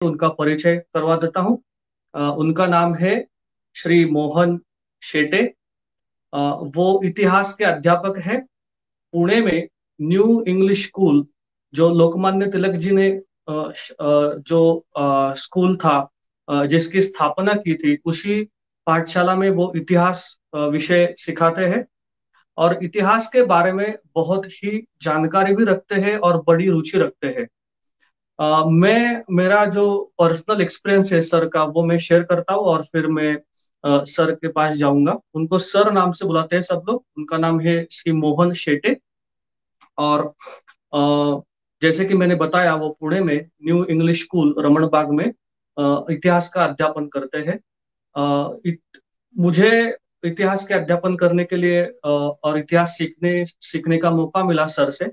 उनका परिचय करवा देता हूँ। उनका नाम है श्री मोहन शेटे। अ, वो इतिहास के अध्यापक है पुणे में। न्यू इंग्लिश स्कूल जो लोकमान्य तिलक जी ने जो स्कूल था, जिसकी स्थापना की थी, उसी पाठशाला में वो इतिहास विषय सिखाते हैं और इतिहास के बारे में बहुत ही जानकारी भी रखते हैं और बड़ी रुचि रखते हैं। मैं मेरा जो पर्सनल एक्सपीरियंस है सर का वो मैं शेयर करता हूँ और फिर मैं सर के पास जाऊंगा। उनको सर नाम से बुलाते हैं सब लोग। उनका नाम है श्री मोहन शेटे। और जैसे कि मैंने बताया, वो पुणे में न्यू इंग्लिश स्कूल रमण बाग में इतिहास का अध्यापन करते हैं। मुझे इतिहास के अध्यापन करने के लिए और इतिहास सीखने सीखने का मौका मिला सर से।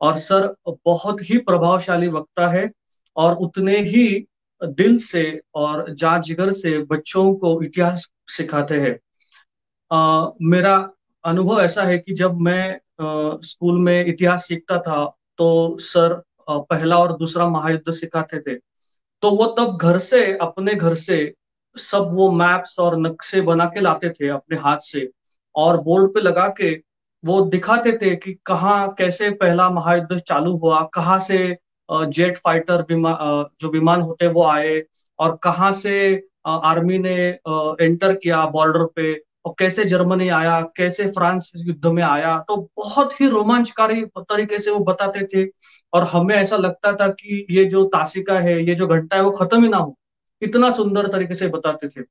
और सर बहुत ही प्रभावशाली वक्ता है और उतने ही दिल से और जान जिगर से बच्चों को इतिहास सिखाते हैं। मेरा अनुभव ऐसा है कि जब मैं स्कूल में इतिहास सीखता था तो सर पहला और दूसरा महायुद्ध सिखाते थे। तो वो तब घर से, अपने घर से सब वो मैप्स और नक्शे बना के लाते थे अपने हाथ से और बोर्ड पे लगा के वो दिखाते थे कि कहाँ कैसे पहला महायुद्ध चालू हुआ, कहाँ से जेट फाइटर जो विमान होते वो आए और कहाँ से आर्मी ने एंटर किया बॉर्डर पे और कैसे जर्मनी आया, कैसे फ्रांस युद्ध में आया। तो बहुत ही रोमांचकारी तरीके से वो बताते थे और हमें ऐसा लगता था कि ये जो तासिका है, ये जो घंटा है, वो खत्म ही ना हो। इतना सुंदर तरीके से बताते थे।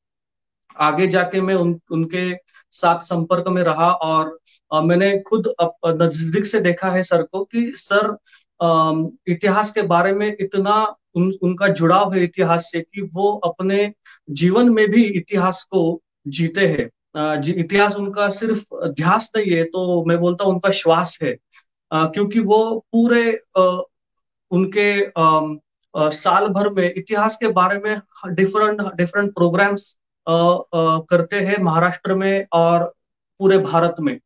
आगे जाके मैं उनके साथ संपर्क में रहा और मैंने खुद नजदीक से देखा है सर को कि सर इतिहास के बारे में इतना उनका जुड़ाव है इतिहास से कि वो अपने जीवन में भी इतिहास को जीते हैं। इतिहास उनका सिर्फ ध्यास नहीं है, तो मैं बोलता हूँ उनका श्वास है। क्योंकि वो पूरे उनके साल भर में इतिहास के बारे में डिफरेंट डिफरेंट प्रोग्राम्स करते हैं महाराष्ट्र में और पूरे भारत में।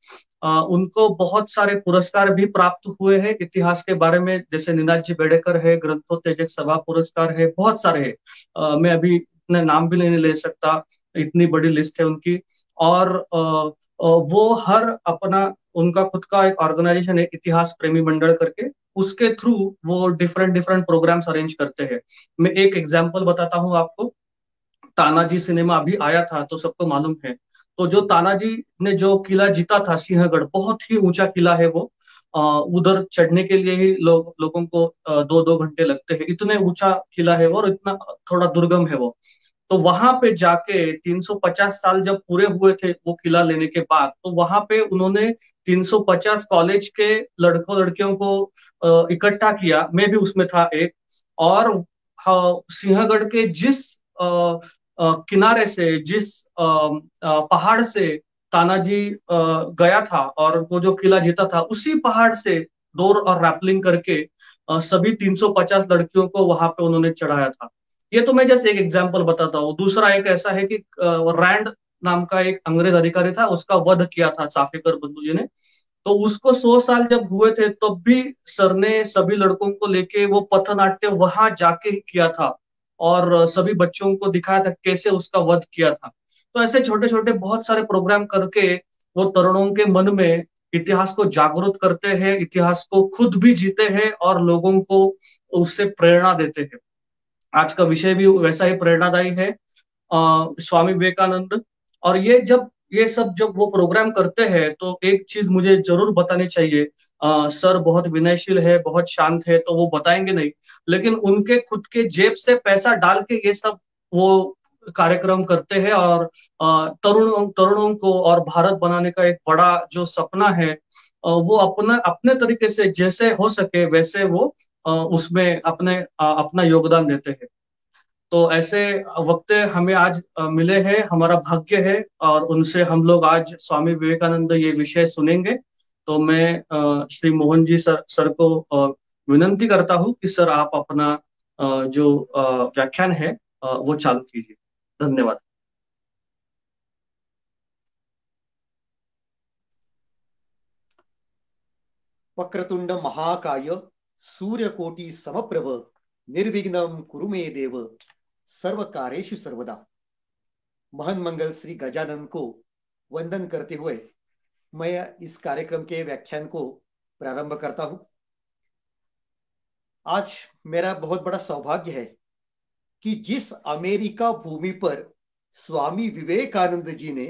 उनको बहुत सारे पुरस्कार भी प्राप्त हुए हैं इतिहास के बारे में, जैसे निनाद जी बेडेकर है, ग्रंथोत्तेजक सभा पुरस्कार है, बहुत सारे हैं। मैं अभी इतने नाम भी नहीं ले सकता, इतनी बड़ी लिस्ट है उनकी। और वो हर अपना, उनका खुद का एक ऑर्गेनाइजेशन है इतिहास प्रेमी मंडल करके, उसके थ्रू वो डिफरेंट डिफरेंट प्रोग्राम्स अरेंज करते हैं। मैं एक एग्जांपल बताता हूँ आपको। तानाजी सिनेमा अभी आया था तो सबको मालूम है। तो जो तानाजी ने जो किला जीता था सिंहगढ़, बहुत ही ऊंचा किला है वो। उधर चढ़ने के लिए ही लोगों को 2-2 घंटे लगते हैं, इतने ऊंचा किला है वो और इतना थोड़ा दुर्गम है वो। तो वहां पे जाके 350 साल जब पूरे हुए थे वो किला लेने के बाद, तो वहां पे उन्होंने 350 कॉलेज के लड़कों लड़कियों को इकट्ठा किया। मैं भी उसमें था एक। और हाँ, सिंहगढ़ के जिस किनारे से, जिस पहाड़ से तानाजी गया था और वो जो किला जीता था, उसी पहाड़ से दौड़ और रैपलिंग करके सभी 350 लड़कियों को वहां पे उन्होंने चढ़ाया था। ये तो मैं जस्ट एक एग्जाम्पल बताता हूँ। दूसरा एक ऐसा है कि रैंड नाम का एक अंग्रेज अधिकारी था, उसका वध किया था चाफेकर बंधु जी ने। तो उसको 100 साल जब हुए थे तब भी सर ने सभी लड़कों को लेके वो पथनाट्य वहां जाके किया था और सभी बच्चों को दिखाया था कैसे उसका वध किया था। तो ऐसे छोटे छोटे बहुत सारे प्रोग्राम करके वो तरुणों के मन में इतिहास को जागरूक करते हैं, इतिहास को खुद भी जीते हैं और लोगों को उससे प्रेरणा देते हैं। आज का विषय भी वैसा ही प्रेरणादायी है, स्वामी विवेकानंद। और ये सब जब वो प्रोग्राम करते हैं तो एक चीज मुझे जरूर बतानी चाहिए। सर बहुत विनयशील है, बहुत शांत है, तो वो बताएंगे नहीं, लेकिन उनके खुद के जेब से पैसा डाल के ये सब वो कार्यक्रम करते हैं और तरुणों तरुणों को और भारत बनाने का एक बड़ा जो सपना है, वो अपना अपने तरीके से जैसे हो सके वैसे वो उसमें अपना योगदान देते हैं। तो ऐसे वक्त हमें आज मिले हैं, हमारा भाग्य है और उनसे हम लोग आज स्वामी विवेकानंद ये विषय सुनेंगे। तो मैं श्री मोहन जी सर को विनंती करता हूँ कि सर आप अपना जो व्याख्यान है वो चालू कीजिए। धन्यवाद। वक्रतुंड महाकाय सूर्यकोटि समप्रभ निर्विघ्नं कुरु मे देव सर्व कार्येषु सर्वदा। महन मंगल श्री गजानन को वंदन करते हुए मैं इस कार्यक्रम के व्याख्यान को प्रारंभ करता हूं। आज मेरा बहुत बड़ा सौभाग्य है कि जिस अमेरिका भूमि पर स्वामी विवेकानंद जी ने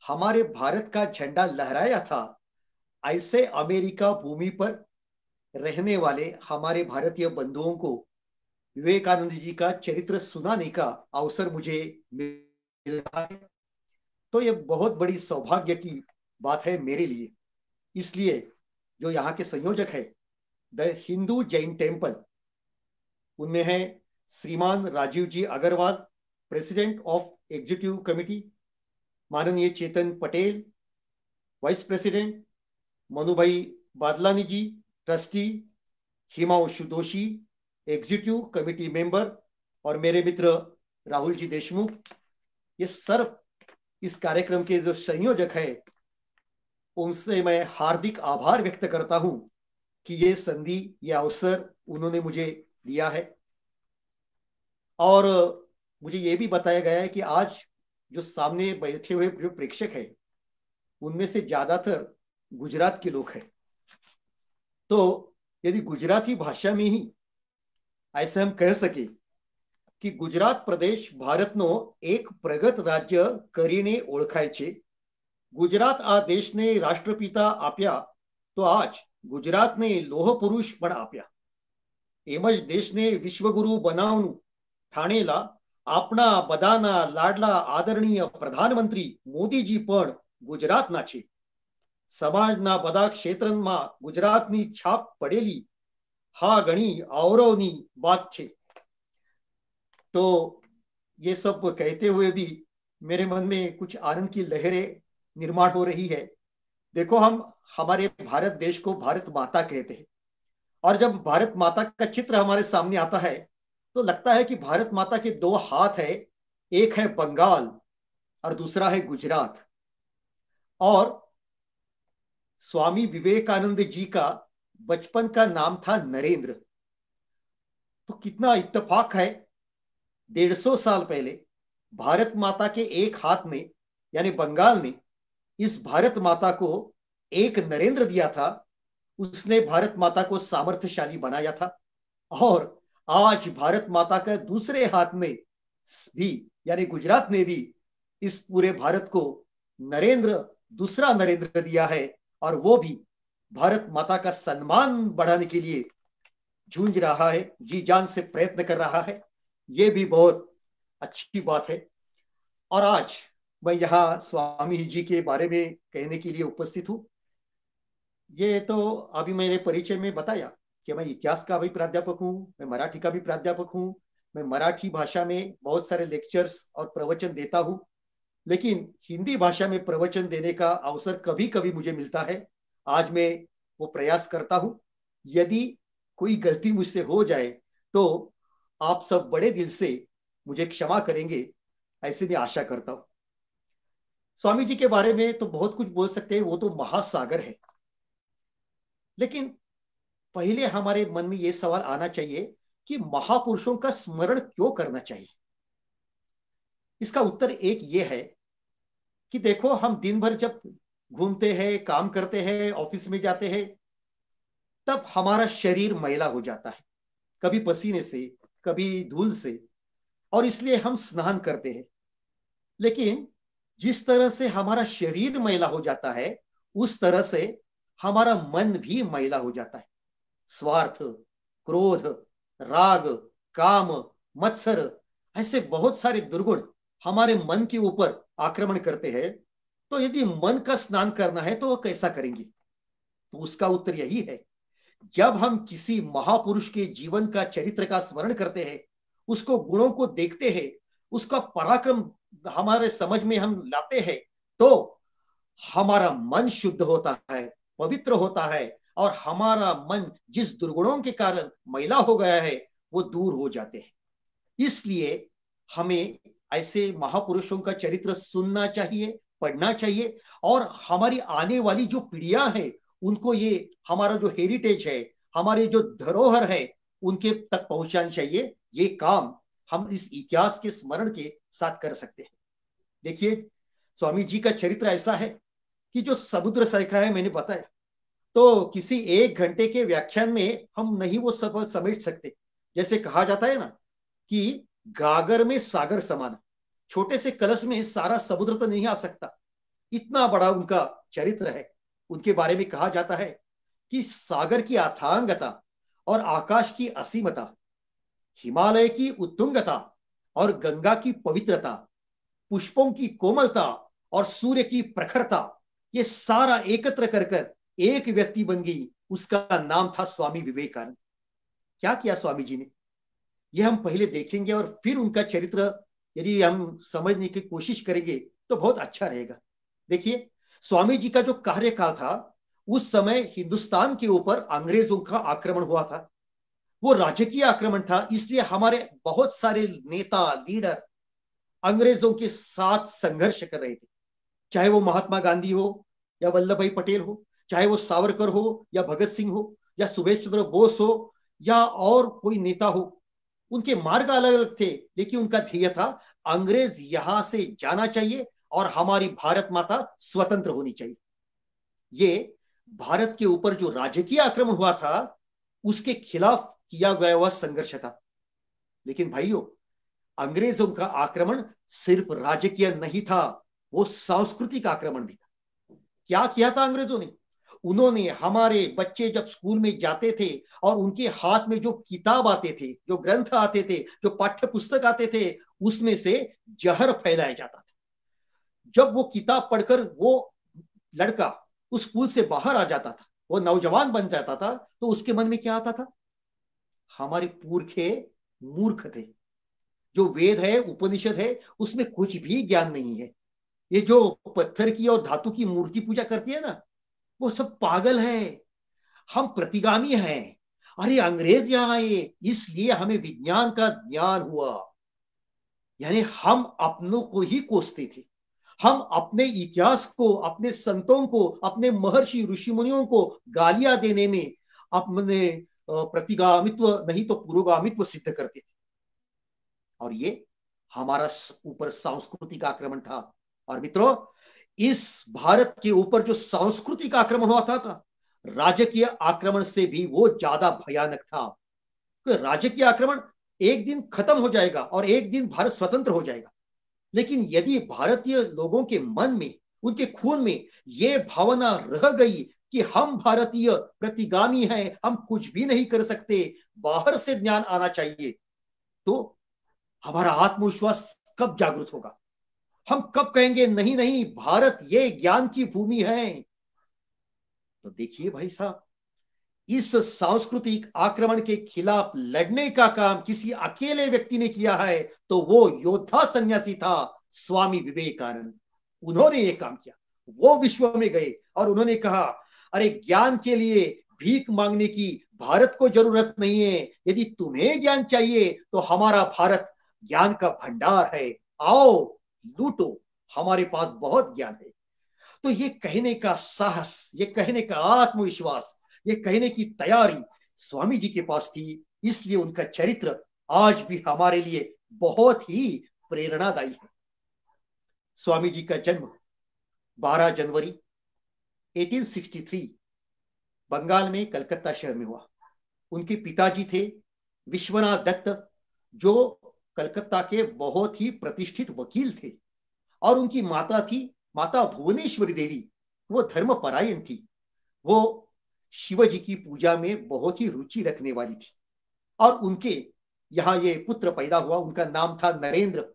हमारे भारत का झंडा लहराया था, ऐसे अमेरिका भूमि पर रहने वाले हमारे भारतीय बंधुओं को विवेकानंद जी का चरित्र सुनाने का अवसर मुझे मिल रहा है। तो यह बहुत बड़ी सौभाग्य की बात है मेरे लिए। इसलिए जो यहाँ के संयोजक है द हिंदू जैन टेम्पल, उनमें है श्रीमान Rajiv ji Agrawal, president of executive committee, माननीय Chetan Patel vice president, Manubhai Badlani ji trustee, Himanshu Doshi executive committee member और मेरे मित्र राहुल जी देशमुख, ये सर्व इस कार्यक्रम के जो संयोजक है उनसे मैं हार्दिक आभार व्यक्त करता हूं कि ये संधि, ये अवसर उन्होंने मुझे दिया है। और मुझे ये भी बताया गया है कि आज जो सामने बैठे हुए जो प्रेक्षक है उनमें से ज्यादातर गुजरात के लोग हैं। तो यदि गुजराती भाषा में ही ऐसे हम कह सके कि ગુજરાત પ્રદેશ ભારતનો એક પ્રગત રાજ્ય કરીને ઓળખાય છે, ગુજરાત આ દેશને રાષ્ટ્રપિતા આપ્યા તો આજ ગુજરાતને લોહ પુરુષ પણ આપ્યા, એમ જ દેશને વિશ્વગુરુ બનાવવાનું ઠાણેલા આપણા બધાના લાડલા આદરણીય પ્રધાનમંત્રી મોદીજી પણ ગુજરાતના છે। સમાજના બધા ક્ષેત્રમાં ગુજરાતની છાપ પડેલી હા ઘણી અવરોની વાત છે। तो ये सब कहते हुए भी मेरे मन में कुछ आनंद की लहरें निर्माण हो रही है। देखो, हम हमारे भारत देश को भारत माता कहते हैं, और जब भारत माता का चित्र हमारे सामने आता है तो लगता है कि भारत माता के दो हाथ है, एक है बंगाल और दूसरा है गुजरात। और स्वामी विवेकानंद जी का बचपन का नाम था नरेंद्र। तो कितना इत्तेफाक है, 150 साल पहले भारत माता के एक हाथ ने यानी बंगाल ने इस भारत माता को एक नरेंद्र दिया था, उसने भारत माता को सामर्थ्यशाली बनाया था। और आज भारत माता का दूसरे हाथ ने भी यानी गुजरात ने भी इस पूरे भारत को नरेंद्र, दूसरा नरेंद्र दिया है, और वो भी भारत माता का सम्मान बढ़ाने के लिए जूझ रहा है, जी जान से प्रयत्न कर रहा है। ये भी बहुत अच्छी बात है। और आज मैं यहाँ स्वामी जी के बारे में कहने के लिए उपस्थित हूँ। ये तो अभी मेरे परिचय में बताया कि मैं इतिहास का भी प्राध्यापक हूँ, मैं मराठी का भी प्राध्यापक हूँ, मैं मराठी भाषा में बहुत सारे लेक्चर्स और प्रवचन देता हूँ, लेकिन हिंदी भाषा में प्रवचन देने का अवसर कभी कभी मुझे मिलता है। आज मैं वो प्रयास करता हूँ। यदि कोई गलती मुझसे हो जाए तो आप सब बड़े दिल से मुझे क्षमा करेंगे, ऐसे मैं आशा करता हूं। स्वामी जी के बारे में तो बहुत कुछ बोल सकते हैं, वो तो महासागर है, लेकिन पहले हमारे मन में यह सवाल आना चाहिए कि महापुरुषों का स्मरण क्यों करना चाहिए। इसका उत्तर एक ये है कि देखो, हम दिन भर जब घूमते हैं, काम करते हैं, ऑफिस में जाते हैं, तब हमारा शरीर मैला हो जाता है, कभी पसीने से, कभी धूल से, और इसलिए हम स्नान करते हैं। लेकिन जिस तरह से हमारा शरीर मैला हो जाता है, उस तरह से हमारा मन भी मैला हो जाता है। स्वार्थ, क्रोध, राग, काम, मत्सर, ऐसे बहुत सारे दुर्गुण हमारे मन के ऊपर आक्रमण करते हैं। तो यदि मन का स्नान करना है तो वह कैसा करेंगे? तो उसका उत्तर यही है, जब हम किसी महापुरुष के जीवन का, चरित्र का स्मरण करते हैं, उसको गुणों को देखते हैं, उसका पराक्रम हमारे समझ में हम लाते हैं, तो हमारा मन शुद्ध होता है, पवित्र होता है, और हमारा मन जिस दुर्गुणों के कारण मैला हो गया है वो दूर हो जाते हैं। इसलिए हमें ऐसे महापुरुषों का चरित्र सुनना चाहिए, पढ़ना चाहिए, और हमारी आने वाली जो पीढ़ियां हैं उनको ये हमारा जो हेरिटेज है, हमारे जो धरोहर है, उनके तक पहुंचानी चाहिए। ये काम हम इस इतिहास के स्मरण के साथ कर सकते हैं। देखिए, स्वामी जी का चरित्र ऐसा है कि जो समुद्र रेखा है, मैंने बताया, तो किसी एक घंटे के व्याख्यान में हम नहीं वो सब समेट सकते। जैसे कहा जाता है ना कि गागर में सागर समाना, छोटे से कलश में सारा समुद्र तो नहीं आ सकता, इतना बड़ा उनका चरित्र है। उनके बारे में कहा जाता है कि सागर की अथांगता और आकाश की असीमता, हिमालय की उत्तुंगता और गंगा की पवित्रता, पुष्पों की कोमलता और सूर्य की प्रखरता, ये सारा एकत्र कर कर एक व्यक्ति बन गई। उसका नाम था स्वामी विवेकानंद। क्या किया स्वामी जी ने, यह हम पहले देखेंगे और फिर उनका चरित्र यदि हम समझने की कोशिश करेंगे तो बहुत अच्छा रहेगा। देखिए, स्वामी जी का जो कार्यकाल था, उस समय हिंदुस्तान के ऊपर अंग्रेजों का आक्रमण हुआ था। वो राजकीय आक्रमण था, इसलिए हमारे बहुत सारे नेता लीडर अंग्रेजों के साथ संघर्ष कर रहे थे। चाहे वो महात्मा गांधी हो या वल्लभ भाई पटेल हो, चाहे वो सावरकर हो या भगत सिंह हो या सुभाष चंद्र बोस हो या और कोई नेता हो, उनके मार्ग अलग अलग थे, लेकिन उनका ध्येय था अंग्रेज यहां से जाना चाहिए और हमारी भारत माता स्वतंत्र होनी चाहिए। ये भारत के ऊपर जो राजकीय आक्रमण हुआ था, उसके खिलाफ किया गया हुआ संघर्ष था। लेकिन भाइयों, अंग्रेजों का आक्रमण सिर्फ राजकीय नहीं था, वो सांस्कृतिक आक्रमण भी था। क्या किया था अंग्रेजों ने, उन्होंने हमारे बच्चे जब स्कूल में जाते थे और उनके हाथ में जो किताब आते थे, जो ग्रंथ आते थे, जो पाठ्य पुस्तक आते थे, उसमें से जहर फैलाया जाता था। जब वो किताब पढ़कर वो लड़का उस स्कूल से बाहर आ जाता था, वो नौजवान बन जाता था, तो उसके मन में क्या आता था, हमारे पुरखे मूर्ख थे, जो वेद है उपनिषद है उसमें कुछ भी ज्ञान नहीं है, ये जो पत्थर की और धातु की मूर्ति पूजा करती है ना, वो सब पागल है, हम प्रतिगामी हैं। अरे अंग्रेज यहां आए इसलिए हमें विज्ञान का ज्ञान हुआ। यानी हम अपनों को ही कोसते थे, हम अपने इतिहास को, अपने संतों को, अपने महर्षि ऋषि मुनियों को गालियां देने में अपने प्रतिगामित्व नहीं तो पुरोगामित्व सिद्ध करते थे। और ये हमारा ऊपर सांस्कृतिक आक्रमण था। और मित्रों, इस भारत के ऊपर जो सांस्कृतिक आक्रमण हुआ था राजकीय आक्रमण से भी वो ज्यादा भयानक था। तो राजकीय आक्रमण एक दिन खत्म हो जाएगा और एक दिन भारत स्वतंत्र हो जाएगा, लेकिन यदि भारतीय लोगों के मन में, उनके खून में ये भावना रह गई कि हम भारतीय प्रतिगामी हैं, हम कुछ भी नहीं कर सकते, बाहर से ज्ञान आना चाहिए, तो हमारा आत्मविश्वास कब जागृत होगा, हम कब कहेंगे नहीं नहीं भारत ये ज्ञान की भूमि है। तो देखिए भाई साहब, इस सांस्कृतिक आक्रमण के खिलाफ लड़ने का काम किसी अकेले व्यक्ति ने किया है, तो वो योद्धा सन्यासी था स्वामी विवेकानंद। उन्होंने ये काम किया, वो विश्व में गए और उन्होंने कहा, अरे ज्ञान के लिए भीख मांगने की भारत को जरूरत नहीं है, यदि तुम्हें ज्ञान चाहिए तो हमारा भारत ज्ञान का भंडार है, आओ लूटो, हमारे पास बहुत ज्ञान है। तो ये कहने का साहस, ये कहने का आत्मविश्वास, ये कहने की तैयारी स्वामी जी के पास थी, इसलिए उनका चरित्र आज भी हमारे लिए बहुत ही प्रेरणादायी है। स्वामी जी का जन्म 12 जनवरी 1863 बंगाल में कलकत्ता शहर में हुआ। उनके पिताजी थे विश्वनाथ दत्त, जो कलकत्ता के बहुत ही प्रतिष्ठित वकील थे, और उनकी माता थी माता भुवनेश्वरी देवी। वो धर्मपरायण थी, वो शिव जी की पूजा में बहुत ही रुचि रखने वाली थी, और उनके यहाँ ये पुत्र पैदा हुआ, उनका नाम था नरेंद्र।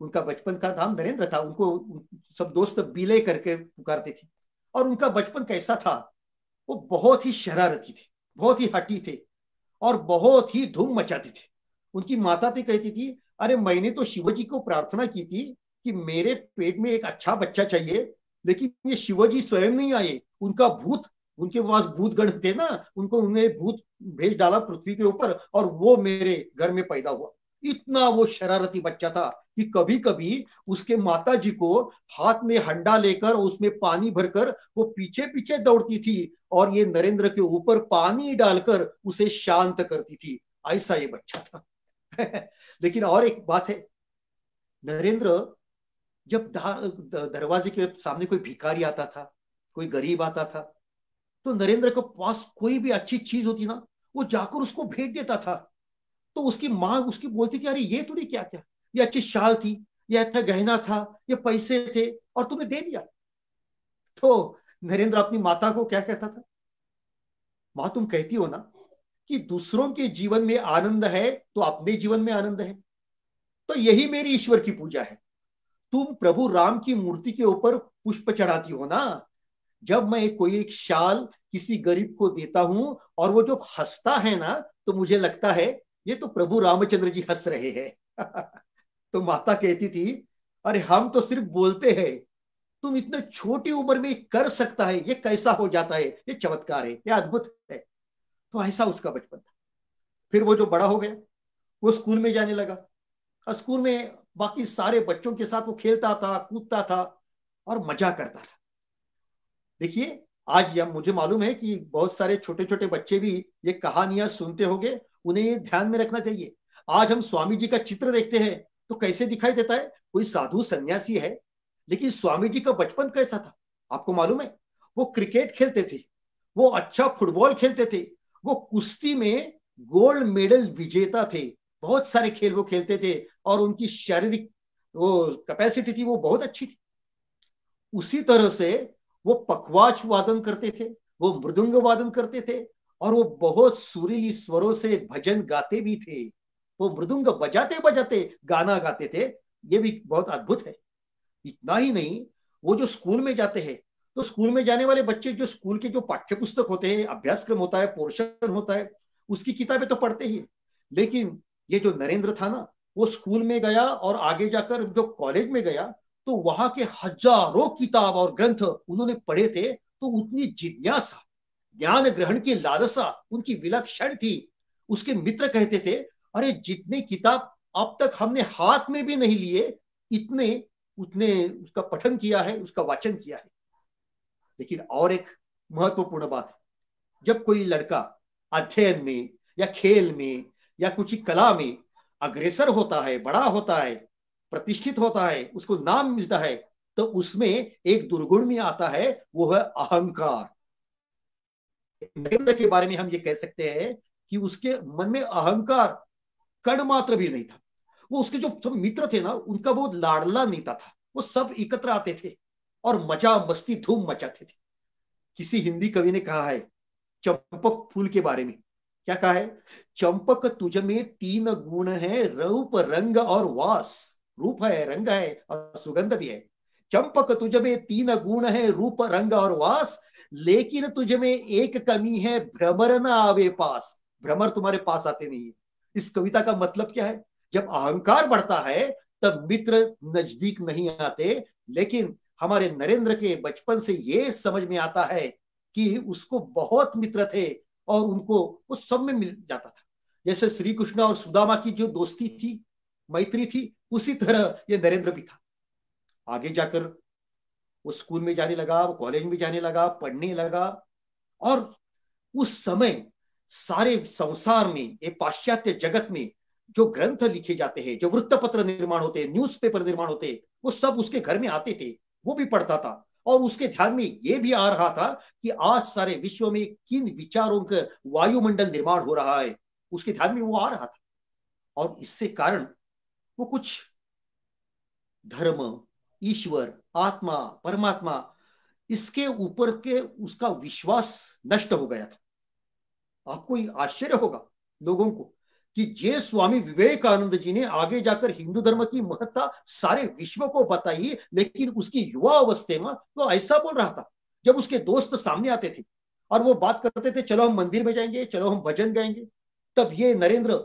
उनका बचपन का नाम नरेंद्र था, उनको सब दोस्त बीले करके पुकारते थे। और उनका बचपन कैसा था, वो बहुत ही शरारती थे, बहुत ही हठी थे और बहुत ही धूम मचाते थे। उनकी माता तो कहती थी, अरे मैंने तो शिव जी को प्रार्थना की थी कि मेरे पेट में एक अच्छा बच्चा चाहिए, लेकिन ये शिव जी स्वयं नहीं आए, उनका भूत, उनके पास भूत गण थे ना, उनको उन्हें भूत भेज डाला पृथ्वी के ऊपर और वो मेरे घर में पैदा हुआ। इतना वो शरारती बच्चा था कि कभी कभी उसके माता जी को हाथ में हंडा लेकर उसमें पानी भरकर वो पीछे पीछे दौड़ती थी और ये नरेंद्र के ऊपर पानी डालकर उसे शांत करती थी। ऐसा ये बच्चा था। लेकिन और एक बात है, नरेंद्र जब दरवाजे के सामने कोई भिखारी आता था, कोई गरीब आता था, तो नरेंद्र के पास कोई भी अच्छी चीज होती ना, वो जाकर उसको भेंट देता था। तो उसकी माँ उसकी बोलती थी, अरे ये तूने क्या क्या, ये अच्छी शाल थी, ये अच्छा गहना था, ये पैसे थे, और तूने दे दिया। तो नरेंद्र अपनी माता को क्या कहता था, माँ तुम कहती हो ना कि दूसरों के जीवन में आनंद है तो अपने जीवन में आनंद है, तो यही मेरी ईश्वर की पूजा है। तुम प्रभु राम की मूर्ति के ऊपर पुष्प चढ़ाती हो ना, जब मैं कोई एक शाल किसी गरीब को देता हूं और वो जो हंसता है ना, तो मुझे लगता है ये तो प्रभु रामचंद्र जी हंस रहे हैं। तो माता कहती थी, अरे हम तो सिर्फ बोलते हैं, तुम इतने छोटी उम्र में कर सकता है, ये कैसा हो जाता है, ये चमत्कार है, ये अद्भुत है। तो ऐसा उसका बचपन था। फिर वो जो बड़ा हो गया, वो स्कूल में जाने लगा, और स्कूल में बाकी सारे बच्चों के साथ वो खेलता था, कूदता था और मजा करता था। देखिए, आज यह मुझे मालूम है कि बहुत सारे छोटे छोटे बच्चे भी ये कहानियां सुनते होंगे, उन्हें ये ध्यान में रखना चाहिए। आज हम स्वामी जी का चित्र देखते हैं तो कैसे दिखाई देता है, कोई साधु सन्यासी है, लेकिन स्वामी जी का बचपन कैसा था आपको मालूम है? वो क्रिकेट खेलते थे, वो अच्छा फुटबॉल खेलते थे, वो कुश्ती में गोल्ड मेडल विजेता थे, बहुत सारे खेल वो खेलते थे, और उनकी शारीरिक वो कैपेसिटी थी वो बहुत अच्छी थी। उसी तरह से वो पखवाज वादन करते थे, वो मृदंग वादन करते थे, और वो बहुत सुरीली स्वरों से भजन गाते भी थे। वो मृदंग बजाते बजाते गाना गाते थे, ये भी बहुत अद्भुत है। इतना ही नहीं, वो जो स्कूल में जाते हैं, तो स्कूल में जाने वाले बच्चे जो स्कूल के जो पाठ्य पुस्तक होते हैं, अभ्यासक्रम होता है, पोर्शन होता है, उसकी किताबें तो पढ़ते ही है। लेकिन ये जो नरेंद्र था ना, वो स्कूल में गया और आगे जाकर जो कॉलेज में गया, तो वहां के हजारों किताब और ग्रंथ उन्होंने पढ़े थे। तो उतनी जिज्ञासा, ज्ञान ग्रहण की लालसा उनकी विलक्षण थी। उसके मित्र कहते थे, अरे जितने किताब अब तक हमने हाथ में भी नहीं लिए, इतने उसने उसका पठन किया है, उसका वाचन किया है। लेकिन और एक महत्वपूर्ण बात है, जब कोई लड़का अध्ययन में या खेल में या कुछ कला में अग्रसर होता है, बड़ा होता है, प्रतिष्ठित होता है, उसको नाम मिलता है, तो उसमें एक दुर्गुण में आता है, वो है अहंकार। नरेंद्र के बारे में हम ये कह सकते हैं कि उसके मन में अहंकार कण मात्र भी नहीं था। वो उसके जो सब मित्र थे ना, उनका वो लाडला नेता था, वो सब एकत्र आते थे और मजा मस्ती धूम मचाते थे। किसी हिंदी कवि ने कहा है चंपक फूल के बारे में, क्या कहा है, चंपक तुझ में तीन गुण है, रूप रंग और वास। रूप है, रंग है और सुगंध भी है। चंपक तुझ में तीन गुण है, रूप रंग और वास, लेकिन तुझ में एक कमी है, भ्रमर न आवे पास। भ्रमर तुम्हारे पास आते नहीं है। इस कविता का मतलब क्या है, जब अहंकार बढ़ता है तब मित्र नजदीक नहीं आते। लेकिन हमारे नरेंद्र के बचपन से ये समझ में आता है कि उसको बहुत मित्र थे, और उनको वो सब में मिल जाता था। जैसे श्री कृष्ण और सुदामा की जो दोस्ती थी, मैत्री थी, उसी तरह ये नरेंद्र भी था। आगे जाकर वो स्कूल में जाने लगा, वो कॉलेज में जाने लगा, पढ़ने लगा। और उस समय सारे संसार में, ये पाश्चात्य जगत में जो ग्रंथ लिखे जाते हैं, जो वृत्तपत्र निर्माण होते हैं, न्यूज़पेपर निर्माण होते हैं, वो सब उसके घर में आते थे, वो भी पढ़ता था। और उसके ध्यान में ये भी आ रहा था कि आज सारे विश्व में किन विचारों का वायुमंडल निर्माण हो रहा है, उसके ध्यान में वो आ रहा था। और इससे कारण वो कुछ धर्म, ईश्वर, आत्मा, परमात्मा, इसके ऊपर के उसका विश्वास नष्ट हो गया था। आपको आश्चर्य होगा लोगों को कि जे स्वामी विवेकानंद जी ने आगे जाकर हिंदू धर्म की महत्ता सारे विश्व को बताई, लेकिन उसकी युवा अवस्था में वो ऐसा बोल रहा था। जब उसके दोस्त सामने आते थे और वो बात करते थे, चलो हम मंदिर में जाएंगे, चलो हम भजन गाएंगे, तब ये नरेंद्र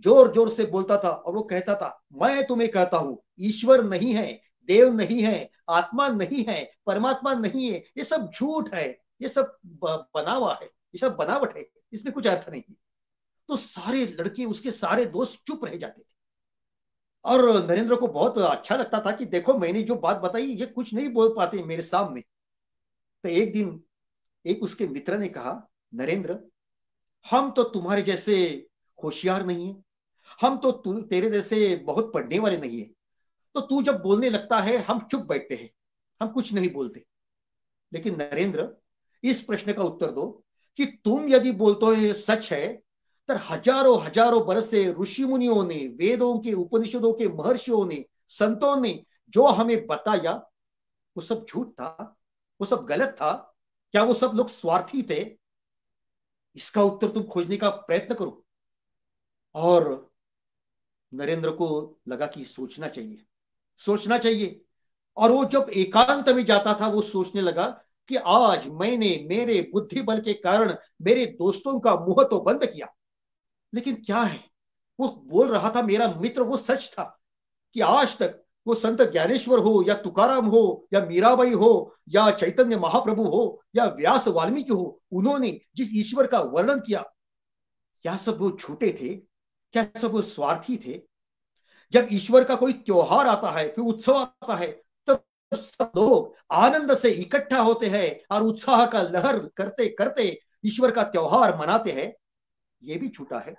जोर जोर से बोलता था और वो कहता था, मैं तुम्हें कहता हूं, ईश्वर नहीं है, देव नहीं है, आत्मा नहीं है, परमात्मा नहीं है, ये सब झूठ है, ये सब बनावा है, ये सब बनावट है, इसमें कुछ अर्थ नहीं है। तो सारे लड़के, उसके सारे दोस्त चुप रह जाते थे। और नरेंद्र को बहुत अच्छा लगता था कि देखो मैंने जो बात बताई, ये कुछ नहीं बोल पाते मेरे सामने। तो एक दिन एक उसके मित्र ने कहा, नरेंद्र हम तो तुम्हारे जैसे होशियार नहीं है, हम तो तू तेरे जैसे बहुत पढ़ने वाले नहीं है, तो तू जब बोलने लगता है हम चुप बैठते हैं, हम कुछ नहीं बोलते। लेकिन नरेंद्र, इस प्रश्न का उत्तर दो कि तुम यदि बोलते हो ये सच है, तो हजारों हजारों बरस से ऋषि मुनियों ने, वेदों के, उपनिषदों के महर्षियों ने, संतों ने जो हमें बताया, वो सब झूठ था, वो सब गलत था? क्या वो सब लोग स्वार्थी थे? इसका उत्तर तुम खोजने का प्रयत्न करो। और नरेंद्र को लगा कि सोचना चाहिए, सोचना चाहिए। और वो जब एकांत में जाता था, वो सोचने लगा कि आज मैंने मेरे बुद्धि बल के कारण मेरे दोस्तों का मुंह तो बंद किया, लेकिन क्या है, वो बोल रहा था मेरा मित्र वो सच था कि आज तक वो संत ज्ञानेश्वर हो या तुकाराम हो या मीराबाई हो या चैतन्य महाप्रभु हो या व्यास वाल्मीकि हो, उन्होंने जिस ईश्वर का वर्णन किया, क्या सब वो झूठे थे? क्या सब वो स्वार्थी थे? जब ईश्वर का कोई त्योहार आता है, कोई उत्सव आता है, तब सब लोग आनंद से इकट्ठा होते हैं और उत्साह का लहर करते करते ईश्वर का त्योहार मनाते हैं। ये भी झूठा है।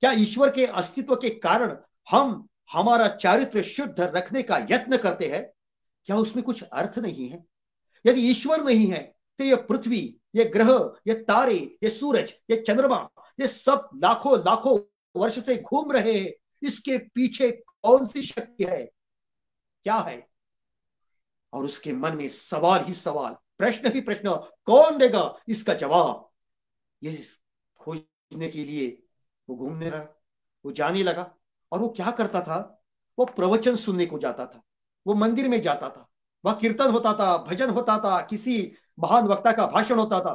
क्या ईश्वर के अस्तित्व के कारण हम हमारा चारित्र शुद्ध रखने का यत्न करते हैं? क्या उसमें कुछ अर्थ नहीं है? यदि ईश्वर नहीं है, तो ये पृथ्वी, ये ग्रह, ये तारे, ये सूरज, ये चंद्रमा, ये सब लाखों लाखों वर्ष से घूम रहे हैं, इसके पीछे कौन सी शक्ति है, क्या है? और उसके मन में सवाल ही सवाल, प्रश्न ही प्रश्न, कौन देगा इसका जवाब? ये खोजने के लिए वो घूमने रहा, वो जाने लगा। और वो क्या करता था, वो प्रवचन सुनने को जाता था, वो मंदिर में जाता था, वह कीर्तन होता था, भजन होता था, किसी महान वक्ता का भाषण होता था,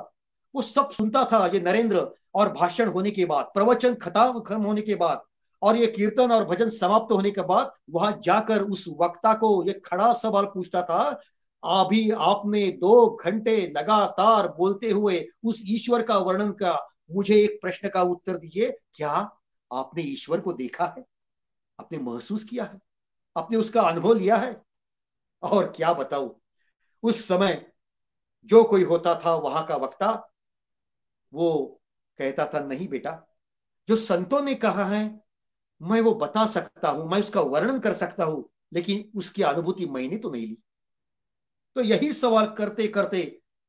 वो सब सुनता था ये नरेंद्र। और भाषण होने के बाद, प्रवचन खत्म होने के बाद और ये कीर्तन और भजन समाप्त होने के बाद वहां जाकर उस वक्ता को ये खड़ा सवाल पूछता था, अभी आपने 2 घंटे लगातार बोलते हुए उस ईश्वर का वर्णन का, मुझे एक प्रश्न का उत्तर दीजिए, क्या आपने ईश्वर को देखा है? आपने महसूस किया है? आपने उसका अनुभव लिया है? और क्या बताऊं, उस समय जो कोई होता था वहां का वक्ता, वो कहता था नहीं बेटा, जो संतों ने कहा है मैं वो बता सकता हूं, मैं उसका वर्णन कर सकता हूं, लेकिन उसकी अनुभूति मैंने तो नहीं ली। तो यही सवाल करते करते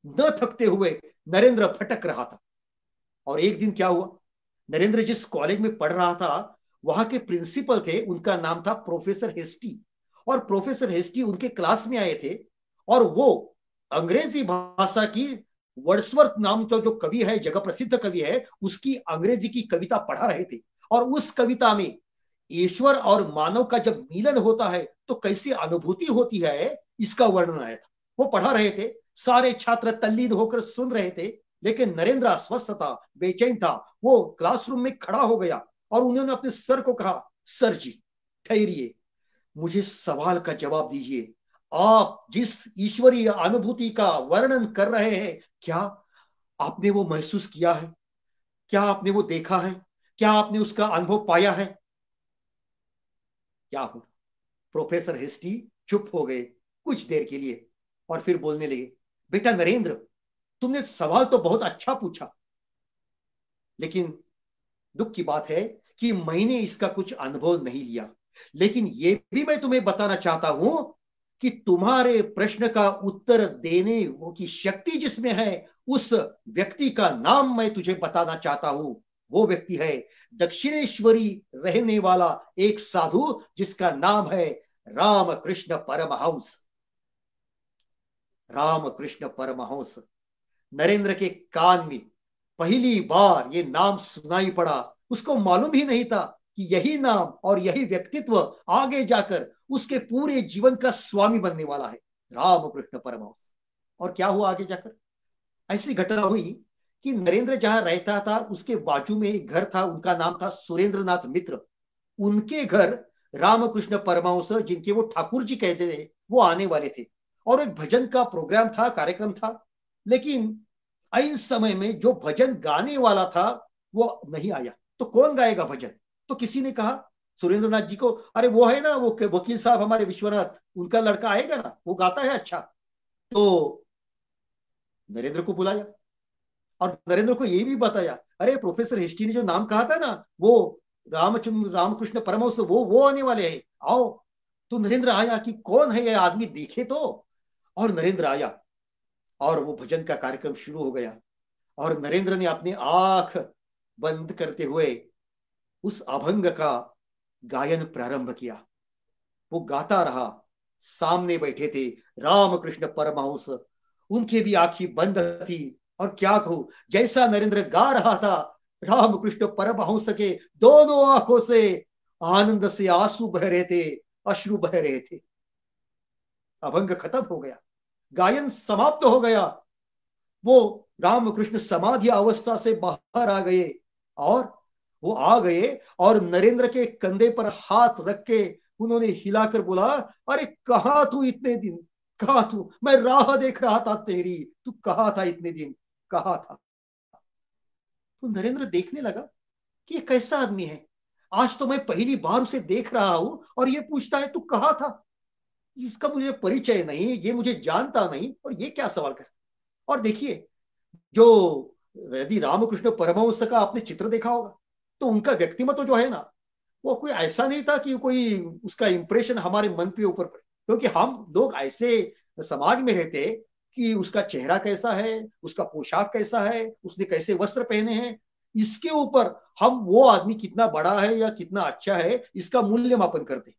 न थकते हुए नरेंद्र भटक रहा था। और एक दिन क्या हुआ, नरेंद्र जिस कॉलेज में पढ़ रहा था, वहां के प्रिंसिपल थे, उनका नाम था प्रोफेसर हेस्टी। और प्रोफेसर हेस्टी उनके क्लास में आए थे, और वो अंग्रेजी भाषा की वर्ड्सवर्थ नाम तो जो कवि है, जगह प्रसिद्ध कवि है, उसकी अंग्रेजी की कविता पढ़ा रहे थे। और उस कविता में ईश्वर और मानव का जब मिलन होता है तो कैसी अनुभूति होती है, इसका वर्णन आया था। वो पढ़ा रहे थे, सारे छात्र तल्लीन होकर सुन रहे थे, लेकिन नरेंद्र अस्वस्थ था, बेचैन था। वो क्लासरूम में खड़ा हो गया और उन्होंने अपने सर को कहा, सर जी ठहरिए, मुझे सवाल का जवाब दीजिए। आप जिस ईश्वरीय अनुभूति का वर्णन कर रहे हैं, क्या आपने वो महसूस किया है? क्या आपने वो देखा है? क्या आपने उसका अनुभव पाया है? क्या हो, प्रोफेसर हिस्टी चुप हो गए कुछ देर के लिए और फिर बोलने लगे, बेटा नरेंद्र, तुमने सवाल तो बहुत अच्छा पूछा, लेकिन दुख की बात है कि मैंने इसका कुछ अनुभव नहीं लिया। लेकिन यह भी मैं तुम्हें बताना चाहता हूं कि तुम्हारे प्रश्न का उत्तर देने वो की शक्ति जिसमें है, उस व्यक्ति का नाम मैं तुझे बताना चाहता हूं। वो व्यक्ति है दक्षिणेश्वरी रहने वाला एक साधु, जिसका नाम है रामकृष्ण परमहंस। रामकृष्ण परमहंस। नरेंद्र के कान में पहली बार ये नाम सुनाई पड़ा। उसको मालूम ही नहीं था कि यही नाम और यही व्यक्तित्व आगे जाकर उसके पूरे जीवन का स्वामी बनने वाला है, रामकृष्ण परमहंस। और क्या हुआ आगे जाकर, ऐसी घटना हुई कि नरेंद्र जहां रहता था उसके बाजू में एक घर था, उनका नाम था सुरेंद्रनाथ मित्र। उनके घर रामकृष्ण परमहंस, जिनके वो ठाकुर जी कहते थे, वो आने वाले थे। और एक भजन का प्रोग्राम था, कार्यक्रम था। लेकिन इस समय में जो भजन गाने वाला था वो नहीं आया। तो कौन गाएगा भजन? तो किसी ने कहा सुरेंद्रनाथ जी को, अरे वो है ना, वो वकील साहब हमारे विश्वनाथ, उनका लड़का आएगा ना, वो गाता है अच्छा। तो नरेंद्र को बुलाया और नरेंद्र को यही भी बताया अरे प्रोफेसर हिस्ट्री ने जो नाम कहा था ना, वो रामचंद्र रामकृष्ण परमहंस, वो आने वाले हैं, आओ। तो नरेंद्र आया कि कौन है ये आदमी, देखे तो। और नरेंद्र आया और वो भजन का कार्यक्रम शुरू हो गया। और नरेंद्र ने अपनी आंख बंद करते हुए उस अभंग का गायन प्रारंभ किया। वो गाता रहा। सामने बैठे थे रामकृष्ण परमहंस, उनके भी आंखें बंद थी। और क्या कहूं, जैसा नरेंद्र गा रहा था, रामकृष्ण परमहंस के दोनों आंखों से आनंद से आंसू बह रहे थे, अश्रु बह रहे थे। अभंग खत्म हो गया, गायन समाप्त हो गया। वो रामकृष्ण समाधि अवस्था से बाहर आ गए। और वो आ गए और नरेंद्र के कंधे पर हाथ रख के उन्होंने हिलाकर बोला, अरे कहां तू इतने दिन, कहां तू, मैं राह देख रहा था तेरी, तू कहां था इतने दिन, कहां था। तो नरेंद्र देखने लगा कि ये कैसा आदमी है, आज तो मैं पहली बार उसे देख रहा हूं और ये पूछता है तू कहां था। इसका मुझे परिचय नहीं, ये मुझे जानता नहीं, और ये क्या सवाल कर। और देखिए, जो यदि रामकृष्ण परमहंस का आपने चित्र देखा होगा, तो उनका व्यक्तिमत्व जो है ना, वो कोई ऐसा नहीं था कि कोई उसका इंप्रेशन हमारे मन पे ऊपर पड़े। क्योंकि हम लोग ऐसे समाज में रहते कि उसका चेहरा कैसा है, उसका पोशाक कैसा है, उसने कैसे वस्त्र पहने हैं, इसके ऊपर हम वो आदमी कितना बड़ा है या कितना अच्छा है इसका मूल्य मापन करते।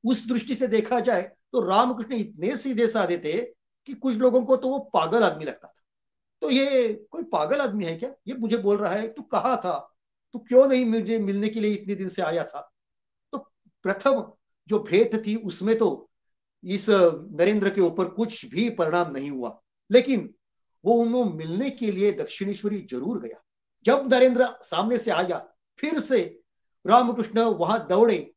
उस दृष्टि से देखा जाए तो रामकृष्ण इतने सीधे साधे थे कि कुछ लोगों को तो वो पागल आदमी लगता था। तो ये कोई पागल आदमी है क्या, ये मुझे बोल रहा है तू कहाँ था, तू क्यों नहीं मुझे मिलने के लिए इतने दिन से आया था। तो प्रथम जो भेंट थी उसमें तो इस नरेंद्र के ऊपर कुछ भी परिणाम नहीं हुआ, लेकिन वो उन्होंने मिलने के लिए दक्षिणेश्वरी जरूर गया। जब नरेंद्र सामने से आया, फिर से रामकृष्ण वहां दौड़े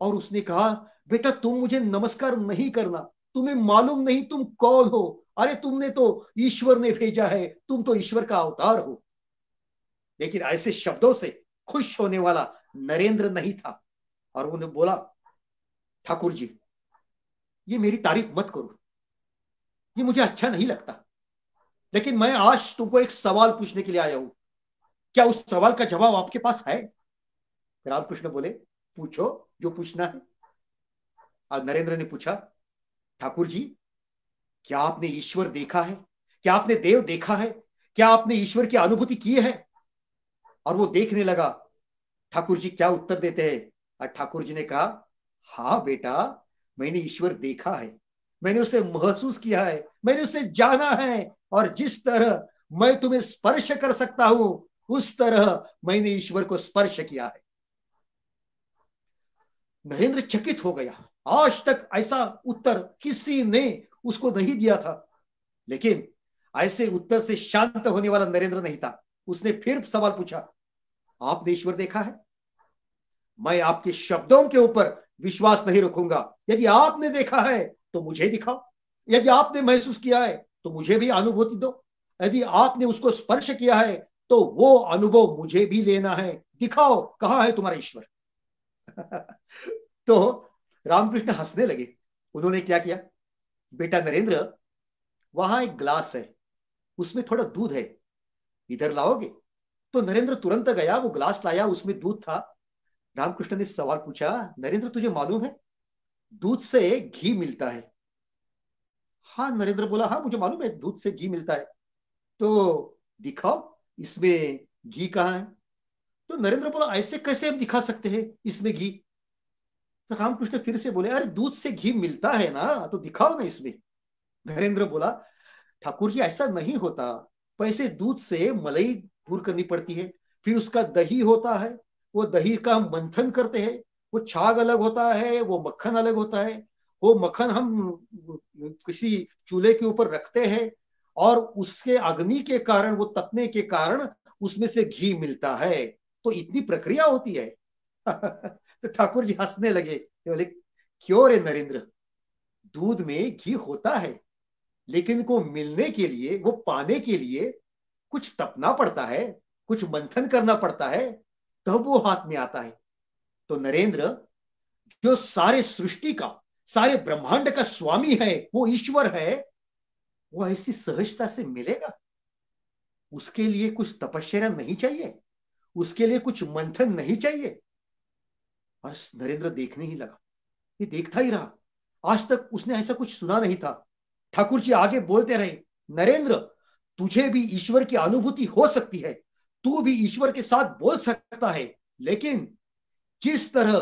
और उसने कहा, बेटा तुम मुझे नमस्कार नहीं करना, तुम्हें मालूम नहीं तुम कौन हो, अरे तुमने तो, ईश्वर ने भेजा है, तुम तो ईश्वर का अवतार हो। लेकिन ऐसे शब्दों से खुश होने वाला नरेंद्र नहीं था। और उन्होंने बोला, ठाकुर जी, ये मेरी तारीफ मत करो, ये मुझे अच्छा नहीं लगता, लेकिन मैं आज तुमको एक सवाल पूछने के लिए आया हूं, क्या उस सवाल का जवाब आपके पास है। रामकृष्ण बोले, पूछो जो पूछना है। और नरेंद्र ने पूछा, ठाकुर जी, क्या आपने ईश्वर देखा है, क्या आपने देव देखा है, क्या आपने ईश्वर की अनुभूति की है। और वो देखने लगा, ठाकुर जी क्या उत्तर देते हैं। और ठाकुर जी ने कहा, हाँ बेटा, मैंने ईश्वर देखा है, मैंने उसे महसूस किया है, मैंने उसे जाना है। और जिस तरह मैं तुम्हें स्पर्श कर सकता हूं, उस तरह मैंने ईश्वर को स्पर्श किया है। नरेंद्र चकित हो गया, आज तक ऐसा उत्तर किसी ने उसको नहीं दिया था। लेकिन ऐसे उत्तर से शांत होने वाला नरेंद्र नहीं था। उसने फिर सवाल पूछा, आपने ईश्वर देखा है। मैं आपके शब्दों के ऊपर विश्वास नहीं रखूंगा, यदि आपने देखा है तो मुझे दिखाओ, यदि आपने महसूस किया है तो मुझे भी अनुभूति दो, यदि आपने उसको स्पर्श किया है तो वो अनुभव मुझे भी लेना है, दिखाओ कहां है तुम्हारा ईश्वर। तो रामकृष्ण हंसने लगे। उन्होंने क्या किया, बेटा नरेंद्र, वहां एक ग्लास है, उसमें थोड़ा दूध है, इधर लाओगे। तो नरेंद्र तुरंत गया, वो ग्लास लाया, उसमें दूध था। रामकृष्ण ने सवाल पूछा, नरेंद्र तुझे मालूम है दूध से घी मिलता है। हाँ, नरेंद्र बोला, हाँ मुझे मालूम है दूध से घी मिलता है। तो दिखाओ इसमें घी कहाँ है। तो नरेंद्र बोला, ऐसे कैसे हम दिखा सकते हैं इसमें घी। तो रामकृष्ण फिर से बोले, अरे दूध से घी मिलता है ना, तो दिखाओ ना इसमें। नरेंद्र बोला, ठाकुर जी ऐसा नहीं होता, पैसे दूध से मलाई दूर करनी पड़ती है, फिर उसका दही होता है, वो दही का हम मंथन करते हैं, वो छाग अलग होता है, वो मक्खन अलग होता है, वो मक्खन हम किसी चूल्हे के ऊपर रखते हैं और उसके अग्नि के कारण, वो तपने के कारण उसमें से घी मिलता है। तो इतनी प्रक्रिया होती है। तो ठाकुर जी हंसने लगे, बोले, क्यों रे नरेंद्र, दूध में घी होता है, लेकिन को मिलने के लिए, वो पाने के लिए कुछ तपना पड़ता है, कुछ मंथन करना पड़ता है, तब वो हाथ में आता है। तो नरेंद्र, जो सारे सृष्टि का, सारे ब्रह्मांड का स्वामी है, वो ईश्वर है, वो ऐसी सहजता से मिलेगा। उसके लिए कुछ तपस्या नहीं चाहिए? उसके लिए कुछ मंथन नहीं चाहिए? और नरेंद्र देखने ही लगा, ये देखता ही रहा। आज तक उसने ऐसा कुछ सुना नहीं था। ठाकुर जी आगे बोलते रहे, नरेंद्र, तुझे भी ईश्वर की अनुभूति हो सकती है, तू भी ईश्वर के साथ बोल सकता है, लेकिन जिस तरह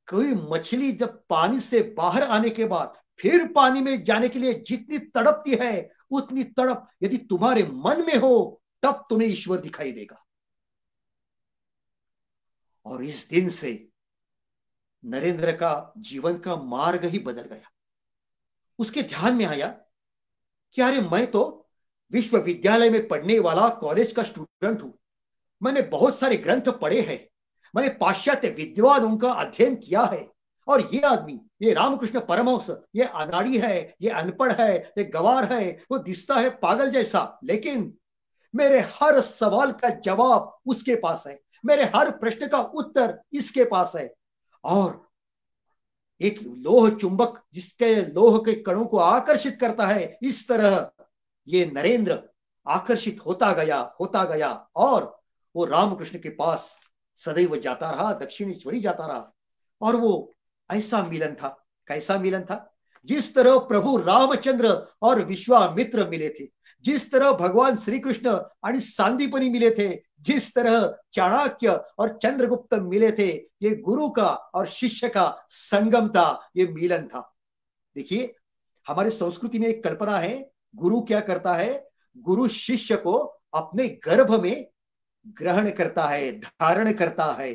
कोई मछली जब पानी से बाहर आने के बाद फिर पानी में जाने के लिए जितनी तड़पती है, उतनी तड़प यदि तुम्हारे मन में हो, तब तुम्हें ईश्वर दिखाई देगा। और इस दिन से नरेंद्र का जीवन का मार्ग ही बदल गया। उसके ध्यान में आया कि अरे, मैं तो विश्वविद्यालय में पढ़ने वाला कॉलेज का स्टूडेंट हूं। मैंने बहुत सारे ग्रंथ पढ़े हैं, मैंने पाश्चात्य विद्वानों का अध्ययन किया है। और ये आदमी, ये रामकृष्ण परमहंस, ये अनाड़ी है, ये अनपढ़ है, ये गवार है, वो दिखता है पागल जैसा, लेकिन मेरे हर सवाल का जवाब उसके पास है, मेरे हर प्रश्न का उत्तर इसके पास है। और एक लोह चुंबक जिसके लोह के कणों को आकर्षित करता है, इस तरह ये नरेंद्र आकर्षित होता गया और वो रामकृष्ण के पास सदैव जाता रहा, दक्षिणेश्वरी जाता रहा। और वो ऐसा मिलन था, कैसा मिलन था? जिस तरह प्रभु रामचंद्र और विश्वामित्र मिले थे, जिस तरह भगवान श्री कृष्ण और सांदीपनि मिले थे, जिस तरह चाणक्य और चंद्रगुप्त मिले थे, ये गुरु का और शिष्य का संगम था, ये मिलन था। देखिए, हमारे संस्कृति में एक कल्पना है, गुरु क्या करता है? गुरु शिष्य को अपने गर्भ में ग्रहण करता है, धारण करता है।